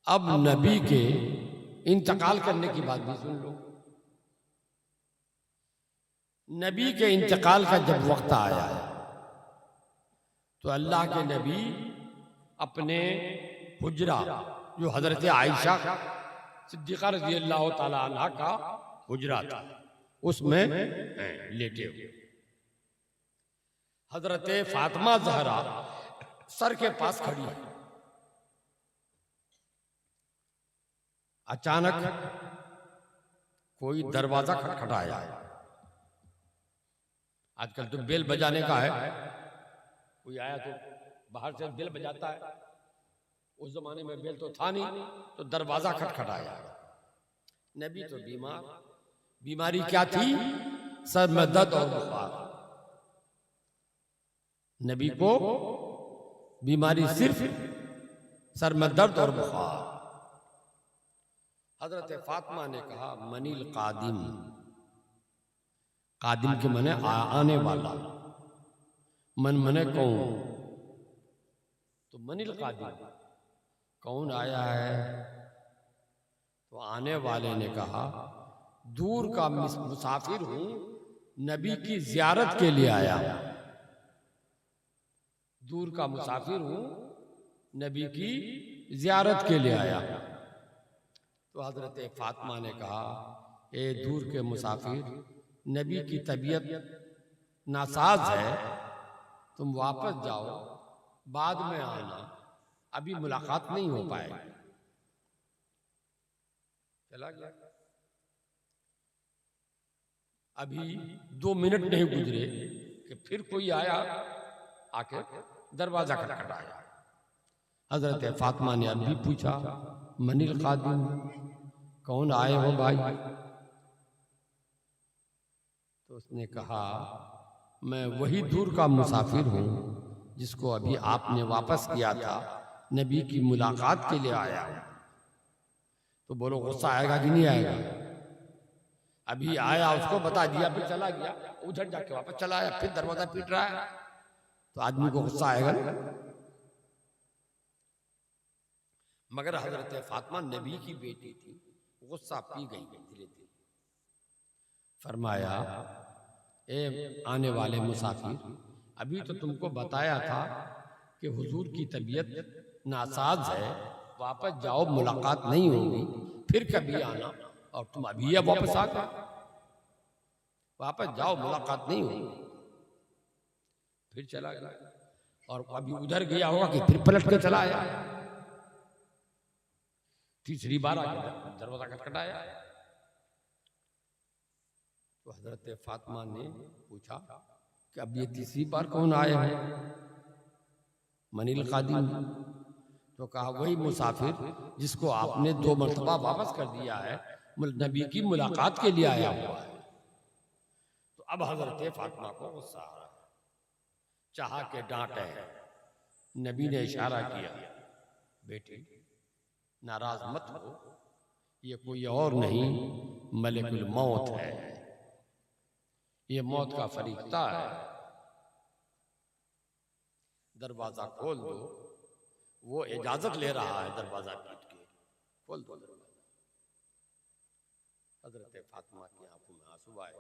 अब नबी के इंतकाल करने की बात भी सुन लो। नबी के इंतकाल का जब वक्त आया तो अल्लाह के नबी अपने हुजरा, जो हजरत आयशा सिद्दीक़ा रज़ी अल्लाह ताला अन्हा का हुजरा था, उसमें लेटे हुए हजरत फातिमा ज़हरा सर के पास खड़ी है। अचानक कोई दरवाजा खटखटाया। आजकल तो बेल बजाने का है, कोई आया तो बाहर से बेल बजाता है। उस जमाने में बेल तो था नहीं, तो दरवाजा खटखटाया। नबी तो बीमार, बीमारी क्या थी? सर में दर्द और बुखार। नबी को बीमारी सिर्फ सर में दर्द और बुखार। हजरत फातिमा ने कहा मनिल कादिम, कादिम के मने आने वाला, मन मने कौन, तो मनिल कादिम कौन आया है? तो आने वाले ने कहा दूर का मुसाफिर हूं, नबी की जियारत के लिए आया। दूर का मुसाफिर हूं, नबी की जियारत के लिए आया। तो हजरत फातिमा ने कहा ए दूर के मुसाफिर, नबी की तबीयत नासाज है, तुम वापस जाओ, बाद में आना, अभी मुलाकात नहीं हो पाएगी। चला गया। अभी 2 मिनट नहीं गुजरे कि फिर कोई आया, आके दरवाजा खटखटाया। हजरत फातिमा ने अभी पूछा मनिल कादिम, कौन आए हो भाई? तो उसने कहा मैं वही दूर का मुसाफिर हूं जिसको अभी आपने वापस किया था, नबी की मुलाकात के लिए आया। तो बोलो गुस्सा आएगा कि नहीं आएगा? अभी आया, उसको बता दिया, फिर चला गया, उधर जाके वापस चला आया, फिर दरवाजा पीट रहा है। तो आदमी को गुस्सा आएगा ना। मगर हजरत फातिमा नबी की बेटी थी, गुस्सा पी गई धीरे धीरे। फरमाया, ए आने वाले मुसाफिर, अभी तो तुमको बताया था कि हुजूर की तबीयत नासाज है, वापस जाओ, मुलाकात नहीं होगी, फिर कभी आना, और तुम अभी अब वापस आ गए। वापस जाओ, मुलाकात नहीं होगी। फिर चला गया, और अभी उधर गया होगा कि फिर पलट के चला आया। तीसरी बार आके दरवाजा खटखटाया तो हजरत फातिमा ने पूछा कि अब ये तीसरी बार कौन आया है? मनील खादिम। तो कहा, वही मुसाफिर जिसको आपने 2 मरतबा वापस कर दिया है, नबी की मुलाकात के लिए आया हुआ है। तो अब हजरत फातिमा को गुस्सा आ रहा है, चाहा के डांटे। नबी ने इशारा किया, बेटी नाराज मत हो, ये कोई और नहीं मलिकुल मौत है, ये मौत का फरिश्ता है। दरवाजा खोल दो। वो इजाजत ले रहा है, दरवाजा पीट के खोल दो दरवाजा। हजरत फातिमा की आंखों में आंसू आए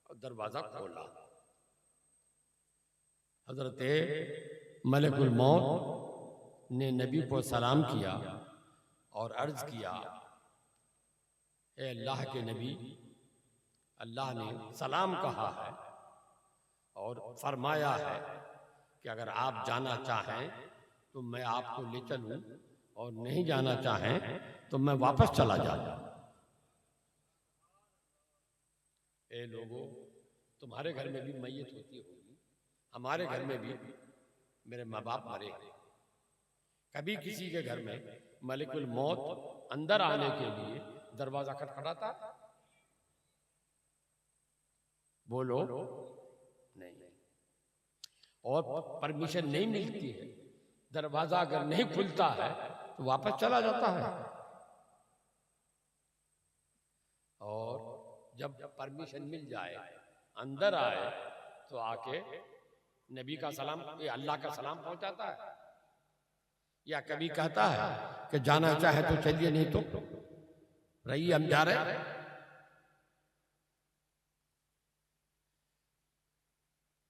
और दरवाजा खोला। हजरत मलिकुल मौत ने नबी को सलाम किया और अर्ज किया, ए अल्लाह के नबी, अल्लाह ने सलाम कहा है और फरमाया है कि अगर आप जाना चाहें तो मैं आपको ले चलूं, और नहीं जाना चाहें तो मैं वापस चला जाऊं। ए लोगों, तुम्हारे घर में भी मैयत होती होगी, हमारे घर में भी मेरे माँ बाप मरे। कभी किसी के घर में मलिकुल मौत अंदर आने के लिए दरवाजा खटखटाता? बोलो नहीं। और परमिशन नहीं मिलती है, दरवाजा अगर नहीं खुलता है तो वापस चला जाता है। और जब परमिशन मिल जाए, अंदर आए, तो आके नबी का सलाम, अल्लाह का सलाम पहुंचाता है, या कभी कहता है कि जाना चाहे तो चलिए, नहीं तो रहिए, हम जा रहे हैं।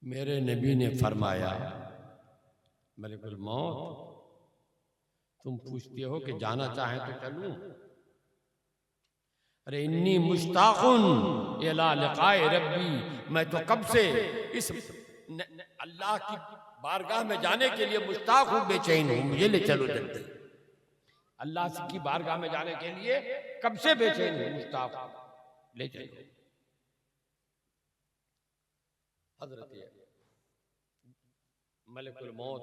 मेरे नबी ने फरमाया, मलिकुल मौत, तुम पूछते हो कि जाना चाहे तो चलूं? अरे इन्नी मुश्ताकुन इला लिकाए रब्बी, मैं तो कब से इस अल्लाह की बारगाह में जाने के लिए मुश्ताक हूं, बेचैन हूं, मुझे ले चलो जल्दी। अल्लाह की बारगाह में जाने के लिए कब से बेचैन हूं, मुश्ताक हूं, ले चलो। हजरत मलिकुल मौत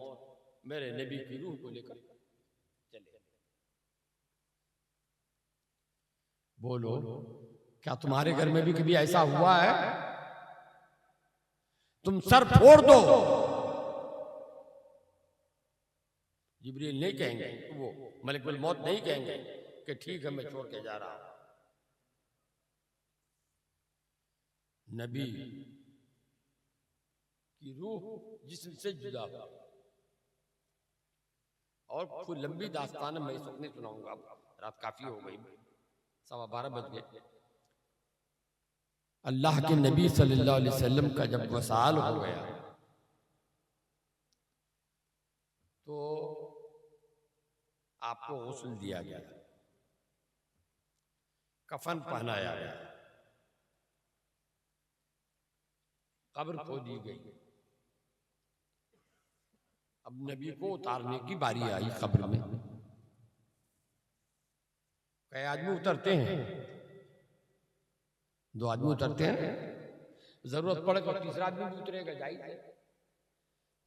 मेरे नबी की रूह को लेकर चले। बोलो, क्या तुम्हारे घर में भी कभी ऐसा हुआ है? तुम सर फोड़ दो, जिब्रील नहीं कहेंगे, वो मलिकुल मौत नहीं कहेंगे कि ठीक है मैं छोड़ के जा रहा हूं। नबी की रूह जिस्म से जुदा हो। और कोई लंबी दास्तान मैं इस वक्त नहीं सुनाऊंगा, रात काफी हो गई, 12:15 बज गए। अल्लाह के नबी सल्लल्लाहु अलैहि वसल्लम का जब वसाल हो गया तो आपको गुस्ल दिया गया, कफन पहनाया गया, कब्र खोदी गई। अब नबी को उतारने की बारी आई कब्र में। कई आदमी उतरते हैं, 2 आदमी उतरते हैं, जरूरत पड़े तो तीसरा आदमी भी उतरेगा, जाहिर है।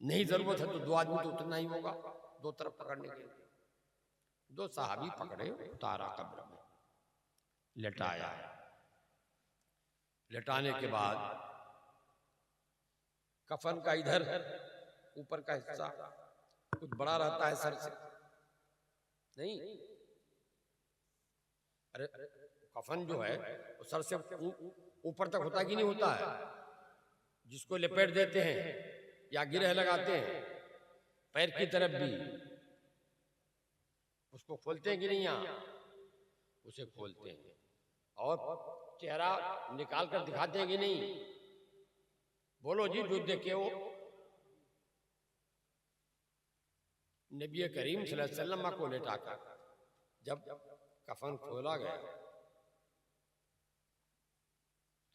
नहीं जरूरत है तो 2 आदमी तो उतरना ही होगा, 2 तरफ पकड़ने के लिए। 2 सहाबी पकड़े, उतारा कब्र में, लेटाया। लेटाने के बाद कफन का इधर ऊपर का हिस्सा कुछ बड़ा रहता है सर से, नहीं, अरे कफन जो है वो सर से ऊपर तक होता कि नहीं होता है? जिसको लपेट देते हैं या गिरह लगाते हैं पैर की तरफ भी, उसको खोलते हैं कि नहीं, यहाँ उसे खोलते हैं और चेहरा निकाल कर दिखाते हैं कि नहीं? बोलो जी जो देखे हो। नबी करीम सल्लल्लाहु अलैहि वसल्लम को लेटाकर जब कफन खोला गया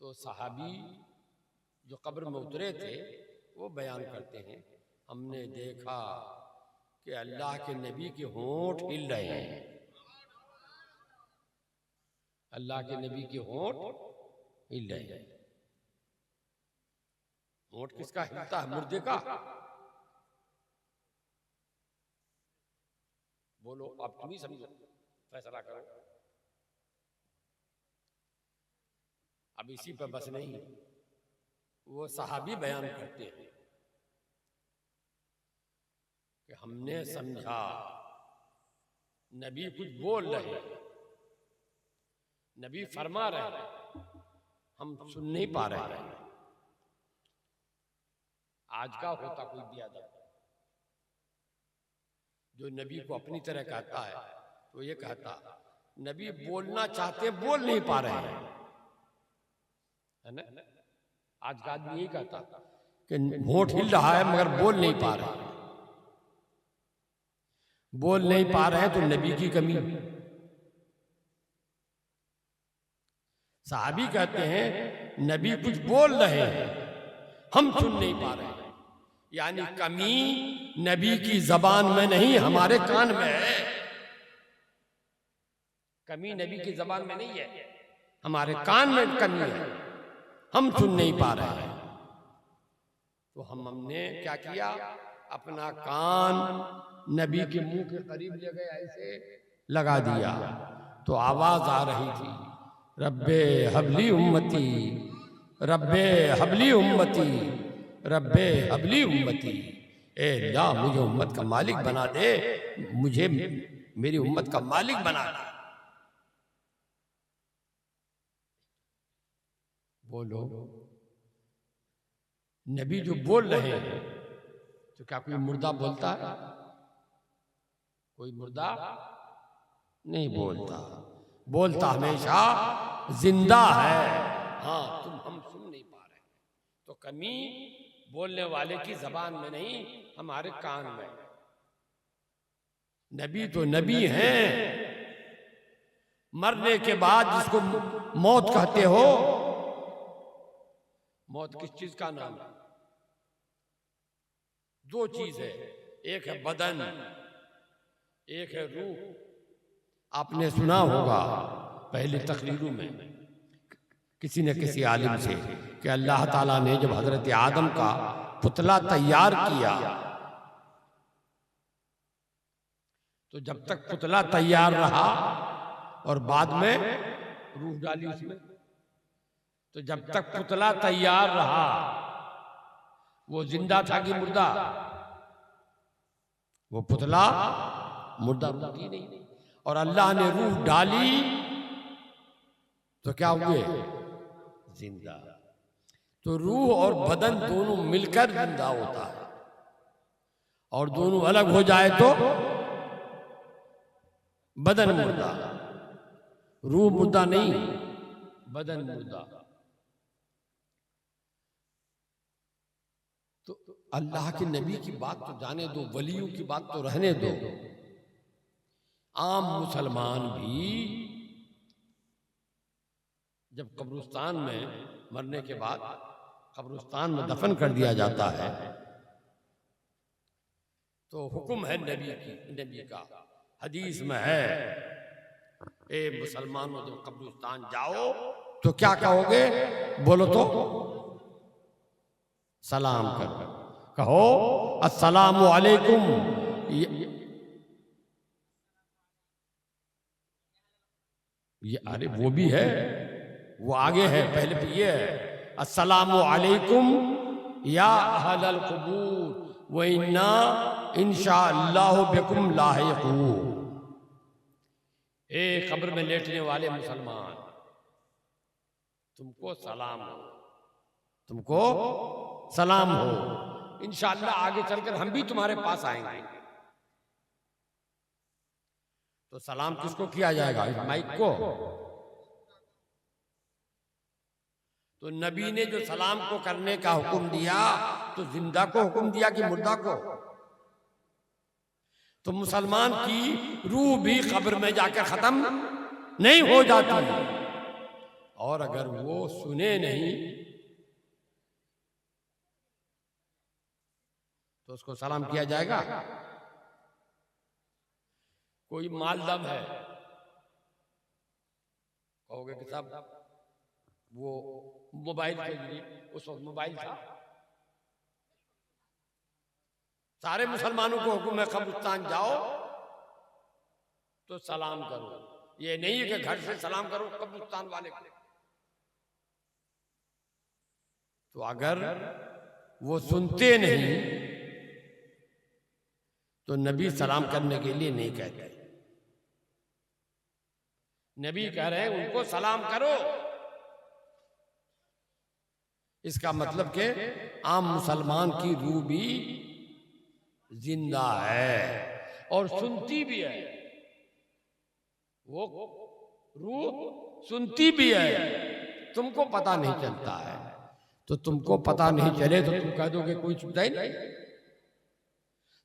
तो सहाबी जो कब्र में उतरे थे वो बयान करते हैं, हमने देखा कि अल्लाह के नबी के होंठ हिल रहे हैं। अल्लाह के नबी के होंठ हिल रहे हैं। होंठ किसका हिलता है? मुर्दे का। बोलो, अब तुम ही समझो, फैसला करो। अब इसी पर बस नहीं, वो सहाबी बयान करते हैं कि हमने समझा नबी कुछ बोल रहे हैं, नबी फरमा रहे हैं, हम सुन नहीं पा रहे हैं। आज का होता कोई बियादब जो नबी को अपनी तरह कहता है तो ये कहता, नबी बोलना चाहते बोल नहीं पा रहे हैं, है ना? आज का आदमी यही कहता कि होंठ हिल रहा है मगर बोल नहीं पा रहे हैं। बोल नहीं पा रहे हैं तो नबी की कमी। सहाबी कहते हैं नबी कुछ बोल रहे हैं, हम सुन नहीं पा रहे हैं। यानी कमी नबी की जबान में नहीं, हमारे कान में है। कमी नबी की जबान में नहीं है, हमारे कान में कमी है, हम सुन नहीं पा रहे हैं। तो हमने क्या किया, अपना कान नबी के मुंह के करीब ले गए, ऐसे लगा दिया तो आवाज आ रही थी, रब्बे हबली उम्मती, रब्बे हबली उम्मती, रब्बे हबली उम्मती। ए अल्लाह मुझे उम्मत का मालिक बना दे, मुझे मेरी उम्मत का मालिक बना दे। बोलो, नबी जो बोल रहे हैं तो क्या कोई मुर्दा बोलता है? कोई मुर्दा नहीं बोलता, बोलता हमेशा जिंदा है। हाँ, हम सुन नहीं पा रहे, तो कमी बोलने वाले की जबान में नहीं, हमारे कान में। नबी तो नबी हैं, मरने के बाद जिसको मौत कहते हो, मौत किस चीज का नाम है? दो चीज है, एक है बदन, एक है रूह। आपने सुना होगा पहले तकरीरों में किसी न किसी आलिम से कि अल्लाह ताला ने जब हजरत आदम का पुतला तैयार किया तो जब तक पुतला तैयार रहा और बाद में रूह डाली उसमें, तो जब तक पुतला तैयार रहा वो जिंदा था कि मुर्दा? वो पुतला मुर्दा ही नहीं। और अल्लाह ने रूह डाली तो क्या हुए? जिंदा। तो रूह और बदन दोनों मिलकर जिंदा होता है, और दोनों अलग हो जाए तो बदन मुर्दा। रूह मुर्दा नहीं, बदन मुर्दा। तो अल्लाह के नबी की बात तो जाने दो, वलियों की बात तो रहने दो। आम मुसलमान भी जब कब्रिस्तान में मरने के बाद कब्रिस्तान में दफन कर दिया जाता है तो हुक्म है नबी का, हदीस में है, ए मुसलमानों जब कब्रिस्तान जाओ तो क्या कहोगे? बोलो तो सलाम कहो, अस्सलामु अलैकुम। ये अरे वो भी है, वो आगे है, पहले भी ये है, अस्सलामु अलैकुम या अहलल कुबूर व इन्ना इंशाअल्लाहु बिकुम लाहिकून। ए कब्र में लेटने वाले मुसलमान, तुमको सलाम हो, तुमको सलाम हो, इंशाअल्लाह आगे चलकर हम भी तुम्हारे पास आएंगे। तो सलाम किसको किया जाएगा? इस माइक को। तो नबी ने जो सलाम को करने का हुक्म दिया तो जिंदा को हुक्म दिया कि मुर्दा को? तो मुसलमान की रूह भी कब्र में जाकर खत्म नहीं हो जाती, और अगर वो सुने नहीं तो उसको सलाम किया जाएगा? कोई मालदम है, कहोगे कि साहब वो मोबाइल के लिए, उस वक्त मोबाइल था, सारे मुसलमानों को हुक्म है कब्रिस्तान जाओ तो सलाम करो। ये नहीं है कि घर से सलाम करो कब्रिस्तान वाले को। तो अगर वो सुनते नहीं तो नबी सलाम करने के लिए नहीं कहते। नबी कह रहे हैं उनको सलाम करो। इसका मतलब कि आम मुसलमान की रूह भी जिंदा है और सुनती भी है। वो रूह सुनती भी है, तुमको पता नहीं चलता है। तो तुमको पता नहीं चले तो तुम कह दोगे कोई सुनता ही नहीं।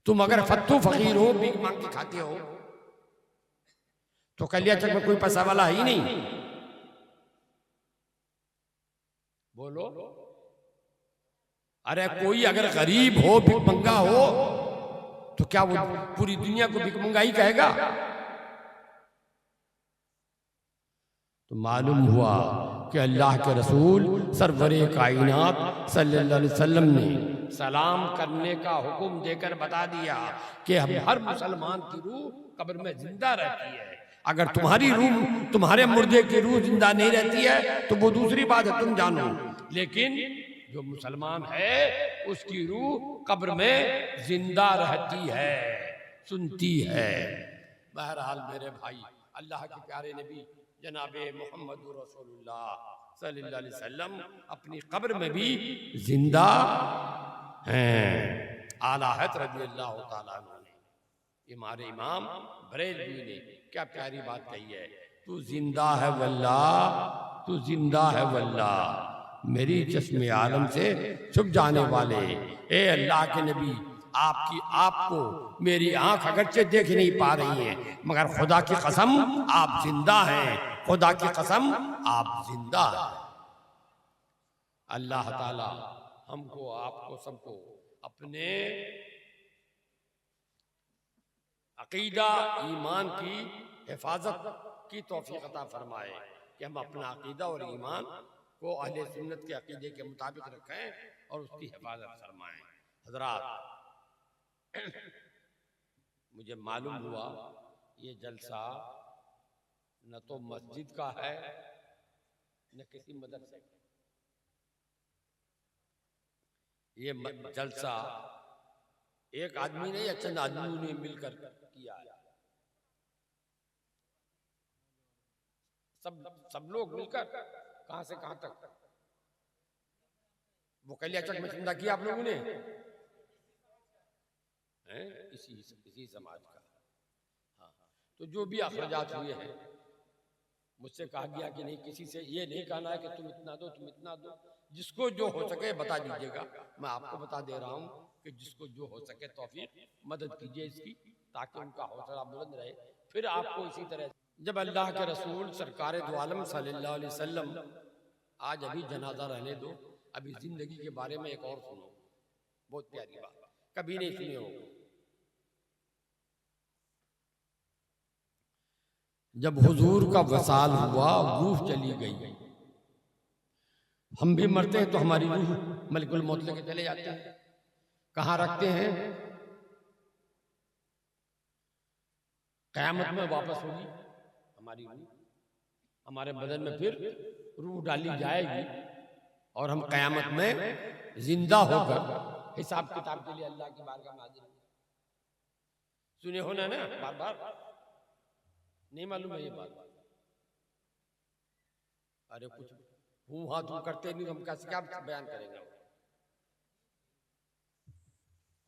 तुम अगर फत्तू फकीर हो, भीख मांग के खाते हो, तो कलियाचक में कोई पैसा वाला ही नहीं। बोलो, अरे कोई अगर गरीब हो, भिखमंगा हो, तो क्या वो पूरी दुनिया को भिखमंगा ही कहेगा? तो मालूम हुआ कि अल्लाह के रसूल सरवरे कायनात सल्लल्लाहु अलैहि वसल्लम ने सलाम करने का हुक्म देकर बता दिया कि हर मुसलमान की रूह कब्र में जिंदा रहती है। अगर तुम्हारी रूह, तुम्हारे मुर्दे की रूह जिंदा नहीं रहती है तो वो दूसरी बात है, तुम जानो। लेकिन जो मुसलमान है उसकी रूह कब्र में जिंदा रहती है, सुनती है। बहरहाल मेरे भाई, अल्लाह के प्यारे नबी जनाबे मोहम्मद रसूलुल्लाह सल्लल्लाहु अलैहि वसल्लम अपनी कब्र में भी जिंदा हैं। आला हज़रत रज़ियल्लाहु ताला अन्हु ने, हमारे इमाम बरेलवी ने क्या प्यारी बात कही है, तू जिंदा है वल्लाह, तू जिंदा है वल्लाह, मेरी चश्मे आलम से छुप जाने वाले। ए अल्लाह के नबी, आपको मेरी आंख अगरचे देख नहीं पा रही है, मगर खुदा की कसम आप जिंदा हैं, खुदा की कसम आप जिंदा हैं। अल्लाह ताला हमको, आपको, सबको अपने अकीदा ईमान की हिफाजत की तौफीक अता फरमाए कि हम अपना अकीदा और ईमान को अहले सुन्नत के अकीदे के मुताबिक रखें और उसकी हिफाजत फरमाएं। हजरात, मुझे मालूम हुआ ये जलसा न तो मस्जिद का है न किसी मदरसे का। ये जलसा एक आदमी ने या चंद आदमियों ने मिलकर किया है। सब लोग मिलकर कहां से कहां तक वो कलियाचक में चंदा किया आप लोगों ने, हैं? इसी समाज का। हाँ, तो जो भी अखराजात हुए हैं, मुझसे कहा गया कि नहीं, किसी से ये नहीं कहना है कि तुम इतना दो, तुम इतना दो। जिसको जो हो सके बता दीजिएगा। मैं आपको बता दे रहा हूँ कि जिसको जो हो सके तौफीक मदद कीजिए इसकी, ताकि उनका हौसला बुलंद रहे। फिर आपको इसी तरह, जब अल्लाह के रसूल सरकार दो आलम सल्लल्लाहु अलैहि वसल्लम, आज अभी जनाजा रहने दो, अभी जिंदगी के बारे में एक और सुनो, बहुत प्यारी बात, कभी नहीं सुने हो। जब हुजूर का वसाल हुआ, रूह चली गई। हम भी मरते हैं तो हमारी रूह मलिकुल मौत लेके चले जाते हैं। कहाँ रखते हैं? क़यामत में वापस होगी हमारी रूह, हमारे बदन में फिर रूह डाली जाएगी और हम क़यामत में जिंदा होकर हिसाब किताब के लिए अल्लाह की बारगाह में हाजिर होंगे। सुने हो ना बार बार, नहीं मालूम है ये बात? अरे कुछ हूँ हाँ तुम करते नहीं, हम कैसे क्या बयान करेंगे?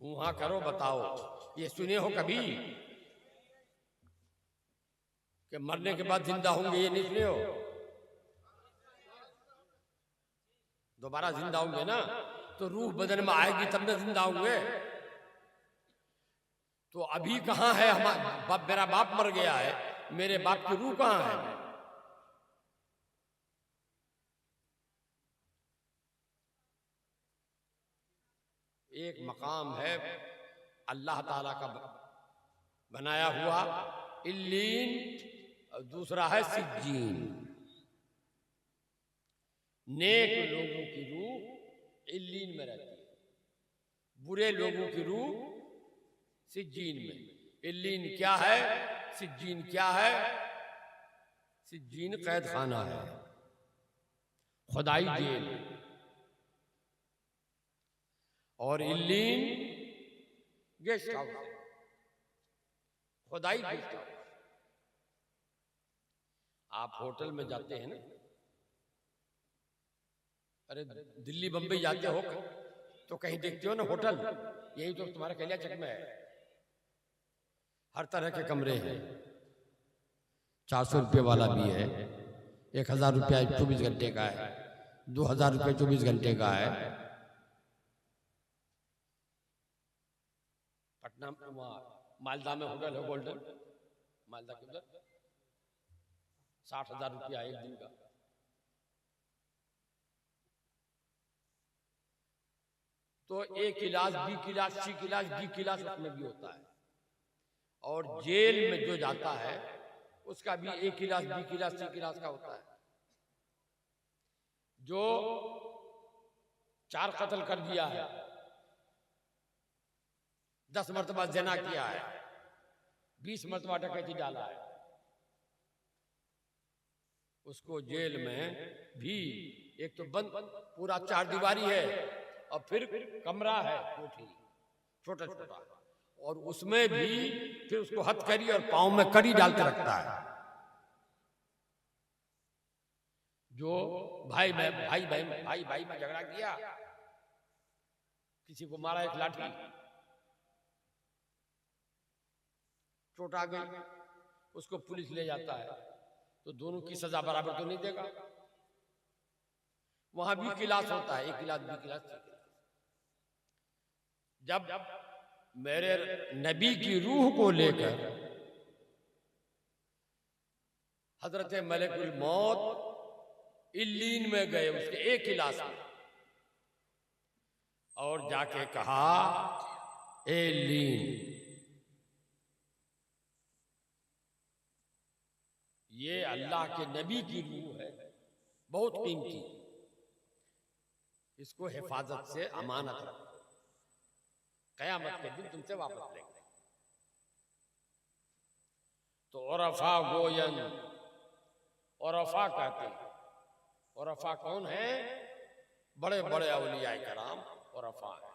हाँ करो, बताओ, ये सुने हो कभी कि मरने के बाद जिंदा होंगे? ये नहीं सुने हो? दोबारा जिंदा होंगे ना, तो रूह बदन में आएगी तब ना जिंदा होंगे। तो अभी कहाँ है हमारा मेरा बाप मर गया है, मेरे बाप की रूह कहाँ है? एक मकाम है अल्लाह ताला का बनाया हुआ, इल्लीन, और दूसरा है सिज्जीन। नेक लोगों की रूह इल्लीन में रहती है, बुरे लोगों की रूह सिज्जीन में। इल्लीन क्या है, सिज्जीन क्या है? सिज्जीन कैद खाना है, खुदाई जेल, और इल्लीन गेस्ट हाउस, खुदाई गेस्ट हाउस। आप होटल में जाते हैं ना, अरे दिल्ली बंबई जाते हो तो कहीं देखते हो ना होटल, यही तो तुम्हारा कल्याचक में है। हर तरह के कमरे हैं, 400 रुपये वाला भी है, 1000 रुपया 24 घंटे का है, 2000 रुपये 24 घंटे का है। पटना मालदा में होटल है गोल्डन, मालदा के उधर 60,000 रुपया एक दिन का। तो A class, B class, C class, D class उसमें भी होता है। और जेल में जो जाता है उसका भी A class, B class, C class का होता है। जो 4 कत्ल कर दिया है, 10 मरतबा ज़िना किया है, 20 मरतबा डकैती डाला है, उसको जेल में भी एक तो बंद, पूरा 4 दीवारी है, और फिर कमरा है कोठी छोटा छोटा, और उसमें भी फिर उसको हथकड़ी और पांव में कड़ी डाल के रखता है। जो भाई में झगड़ा किया, किसी को मारा, एक लाठी चोट आ गई, उसको पुलिस ले जाता है, तो दोनों की सजा बराबर तो नहीं देगा। वहां भी क्लास होता है, A class, B class, C class. जब मेरे नबी की रूह को लेकर हजरत मलकुल मौत इल्लीन में गए, उसके एक क्लास में, और जाके कहा, ए इल्लीन, ये अल्लाह के नबी की रूह है, बहुत कीमती, इसको हिफाजत से अमानत रखो, कयामत के दिन तुमसे वापस लेंगे। तो औरफा गोयन, औरफा कहते हैं। औरफा कौन है? बड़े बड़े औलिया कराम औरफा है।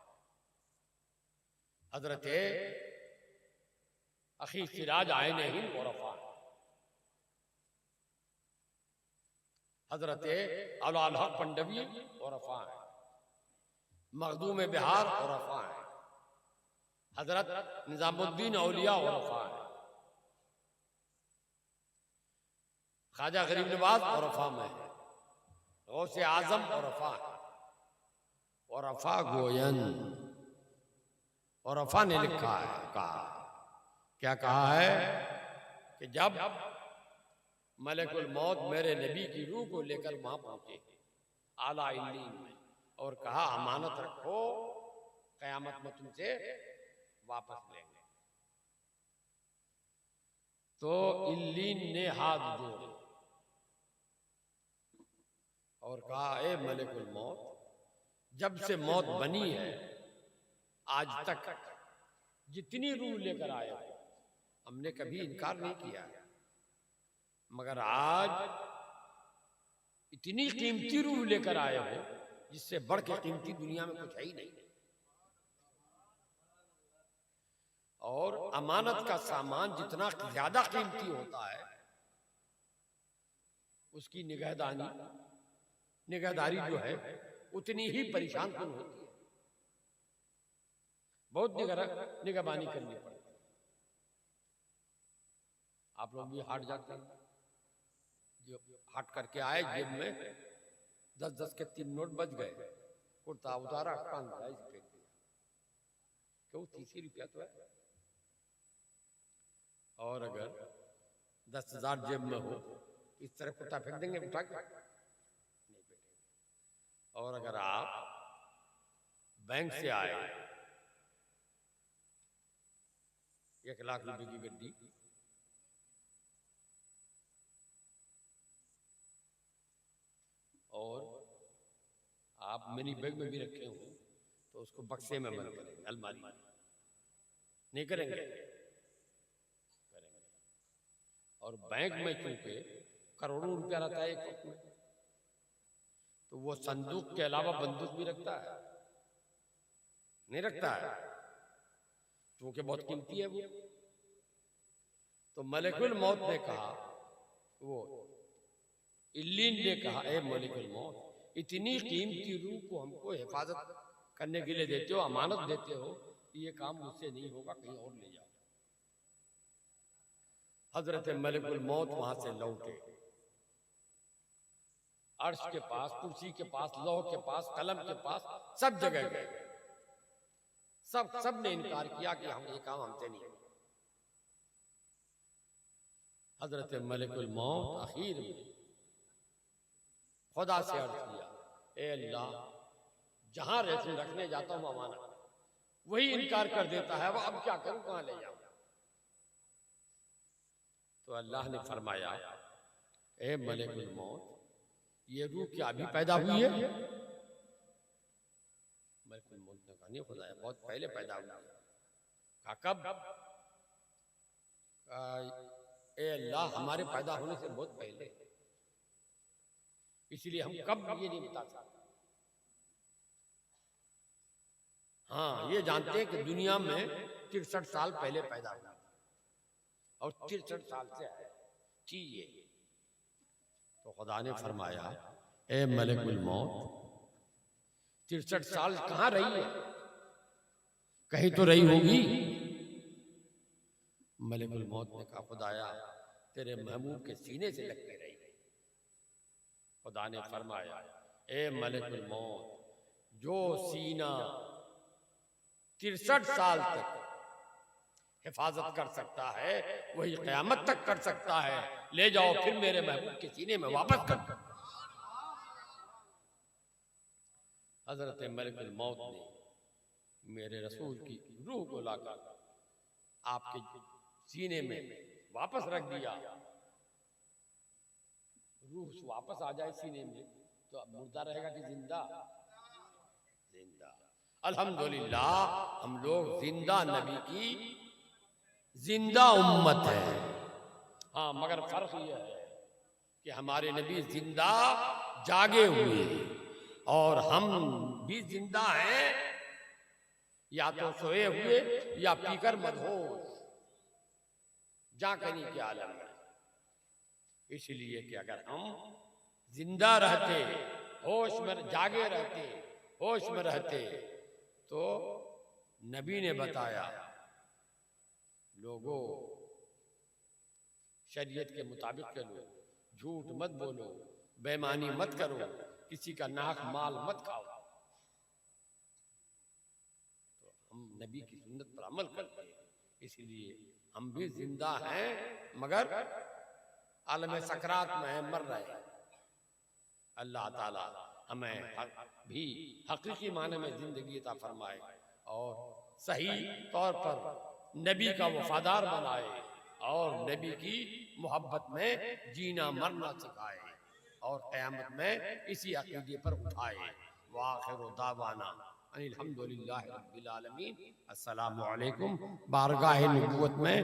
हजरत अखी सिराज आईने हिंद औरफा है, हजरत औलाद हक पंडवी औरफा है, मखदूम बिहार औरफा है, हजरत निजामुद्दीन औलिया औरफा है, ख्वाजा गरीब नवाज औरफा में है, गौसे आजम औरफा है। औरफा गोयन, औरफा ने लिखा है, कहा, क्या कहा है कि जब मलकुल मौत मेरे नबी की रूह को लेकर वहां पहुंचे आला इल्लीन में, और कहा अमानत रखो, कयामत में तुमसे वापस लेंगे। तो इल्लीन ने हाथ जोड़े और कहा, ए मलकुल मौत, जब से मौत बनी है आज तक जितनी रूह लेकर आए हो हमने कभी इनकार नहीं किया, मगर आज इतनी कीमती रूह लेकर आए हो जिससे बढ़ के कीमती दुनिया में कुछ है ही नहीं। और अमानत का सामान जितना ज्यादा कीमती होता है उसकी निगहदारी जो है उतनी ही परेशान कुन होती है। बहुत निगरानी करनी पड़ती। आप लोग भी हाट जाते हैं, जो हाट करके आए जेब में 10-10 के 3 नोट बच गए, कुर्ता उतारा, कान फेंक दिया, क्यों 30 रुपया तो है। और अगर 10,000 जेब में हो इस तरह कुर्ता फेंक देंगे उठा के? नहीं बेटे। और अगर आप बैंक से आए 1 लाख रुपए की गड्डी, और आप मिनी बैग में भी रखे हो तो उसको बक्से में बंद करेंगे, अलमारी में नहीं करेंगे? करेंगे। और बैंक में चूंकि करोड़ों रुपया रहता है एक वक्त में, तो वो संदूक के अलावा बंदूक भी रखता है, नहीं रखता है, क्योंकि बहुत कीमती है वो। तो मलिकुल मौत ने कहा, वो इल्लीन ने कहा, ए मलिकुल मौत, इतनी कीमती रूह को हमको हिफाजत करने के लिए देते हो, अमानत देते हो, ये काम मुझसे नहीं होगा, कहीं और ले जाओ। हजरत मलिकुल मौत वहां से लौटे, अर्श के पास, कुर्सी के पास, लौह के पास, कलम के पास, सब जगह गए। सब ने इनकार किया कि हम ये काम हमसे नहीं होगा। हजरत मलिकुल मौत आखिर में खुदा से अर्ज किया, ए अल्लाह, जहां रखने जाता हूं अमानत, वही इनकार कर देता है, वो अब क्या करूं, कहां ले जाऊं? तो अल्लाह ने फरमाया, ए मलिकुल मौत, ये रूह क्या अभी पैदा हुई है? मलिकुल मौत ने कहा, नहीं खुदाया, बहुत पहले पैदा हुई है। कहा कब? ए अल्लाह, हमारे पैदा होने से बहुत पहले, इसलिए हम कब ये नहीं बता सकते। हाँ, ये जानते हैं कि दुनिया में 63 साल पहले पैदा हुआ और 63 साल से है चीज। तो खुदा ने फरमाया, ए मलिकुल मौत, 63 साल कहां रही है? कहीं तो रही होगी। मलिकुल मौत ने कहा, खुदाया, तेरे महबूब के सीने से लगते रही। खुदा ने फरमाया, ए मलिकुल मौत, जो सीना 63 साल तक हिफाजत कर सकता है, वही क़यामत तक कर सकता है। ले जाओ, फिर मेरे महबूब के सीने में वापस कर दो। हजरत मलिकुल मौत ने मेरे रसूल की रूह को लाकर आपके सीने में वापस रख दिया। रूह वापस आ जाए सीने में तो अब मुर्दा रहेगा कि जिंदा? जिंदा। अल्हम्दुलिल्लाह, हम लोग जिंदा नबी की जिंदा उम्मत है। हाँ, मगर फर्क यह है कि हमारे नबी जिंदा जागे हुए और हम भी जिंदा हैं, या तो सोए हुए या पीकर मदहोश जागनी के आलम में। इसलिए कि अगर हम जिंदा रहते, होश में जागे रहते, होश में रहते, तो नबी ने बताया, लोगों, शरीयत के मुताबिक चलो, झूठ मत बोलो, बेईमानी मत करो, किसी का नाक माल मत खाओ। तो हम नबी की सुन्नत पर अमल करते हैं, इसलिए हम भी जिंदा हैं, मगर आलम सकरात में है, मर रहे हैं। अल्लाह ताला हमें भी हकीकी माने में जिंदगी अता फरमाए और सही तौर पर नबी का वफादार बनाए और नबी की मोहब्बत में जीना मरना सिखाए और क़यामत में इसी अक़ीदे पर उठाए। वाखिरु दावाना अनिल हम्दुलिल्लाहि रब्बिल आलमीन। अस्सलामु अलैकुम। बारगाह नबुव्वत में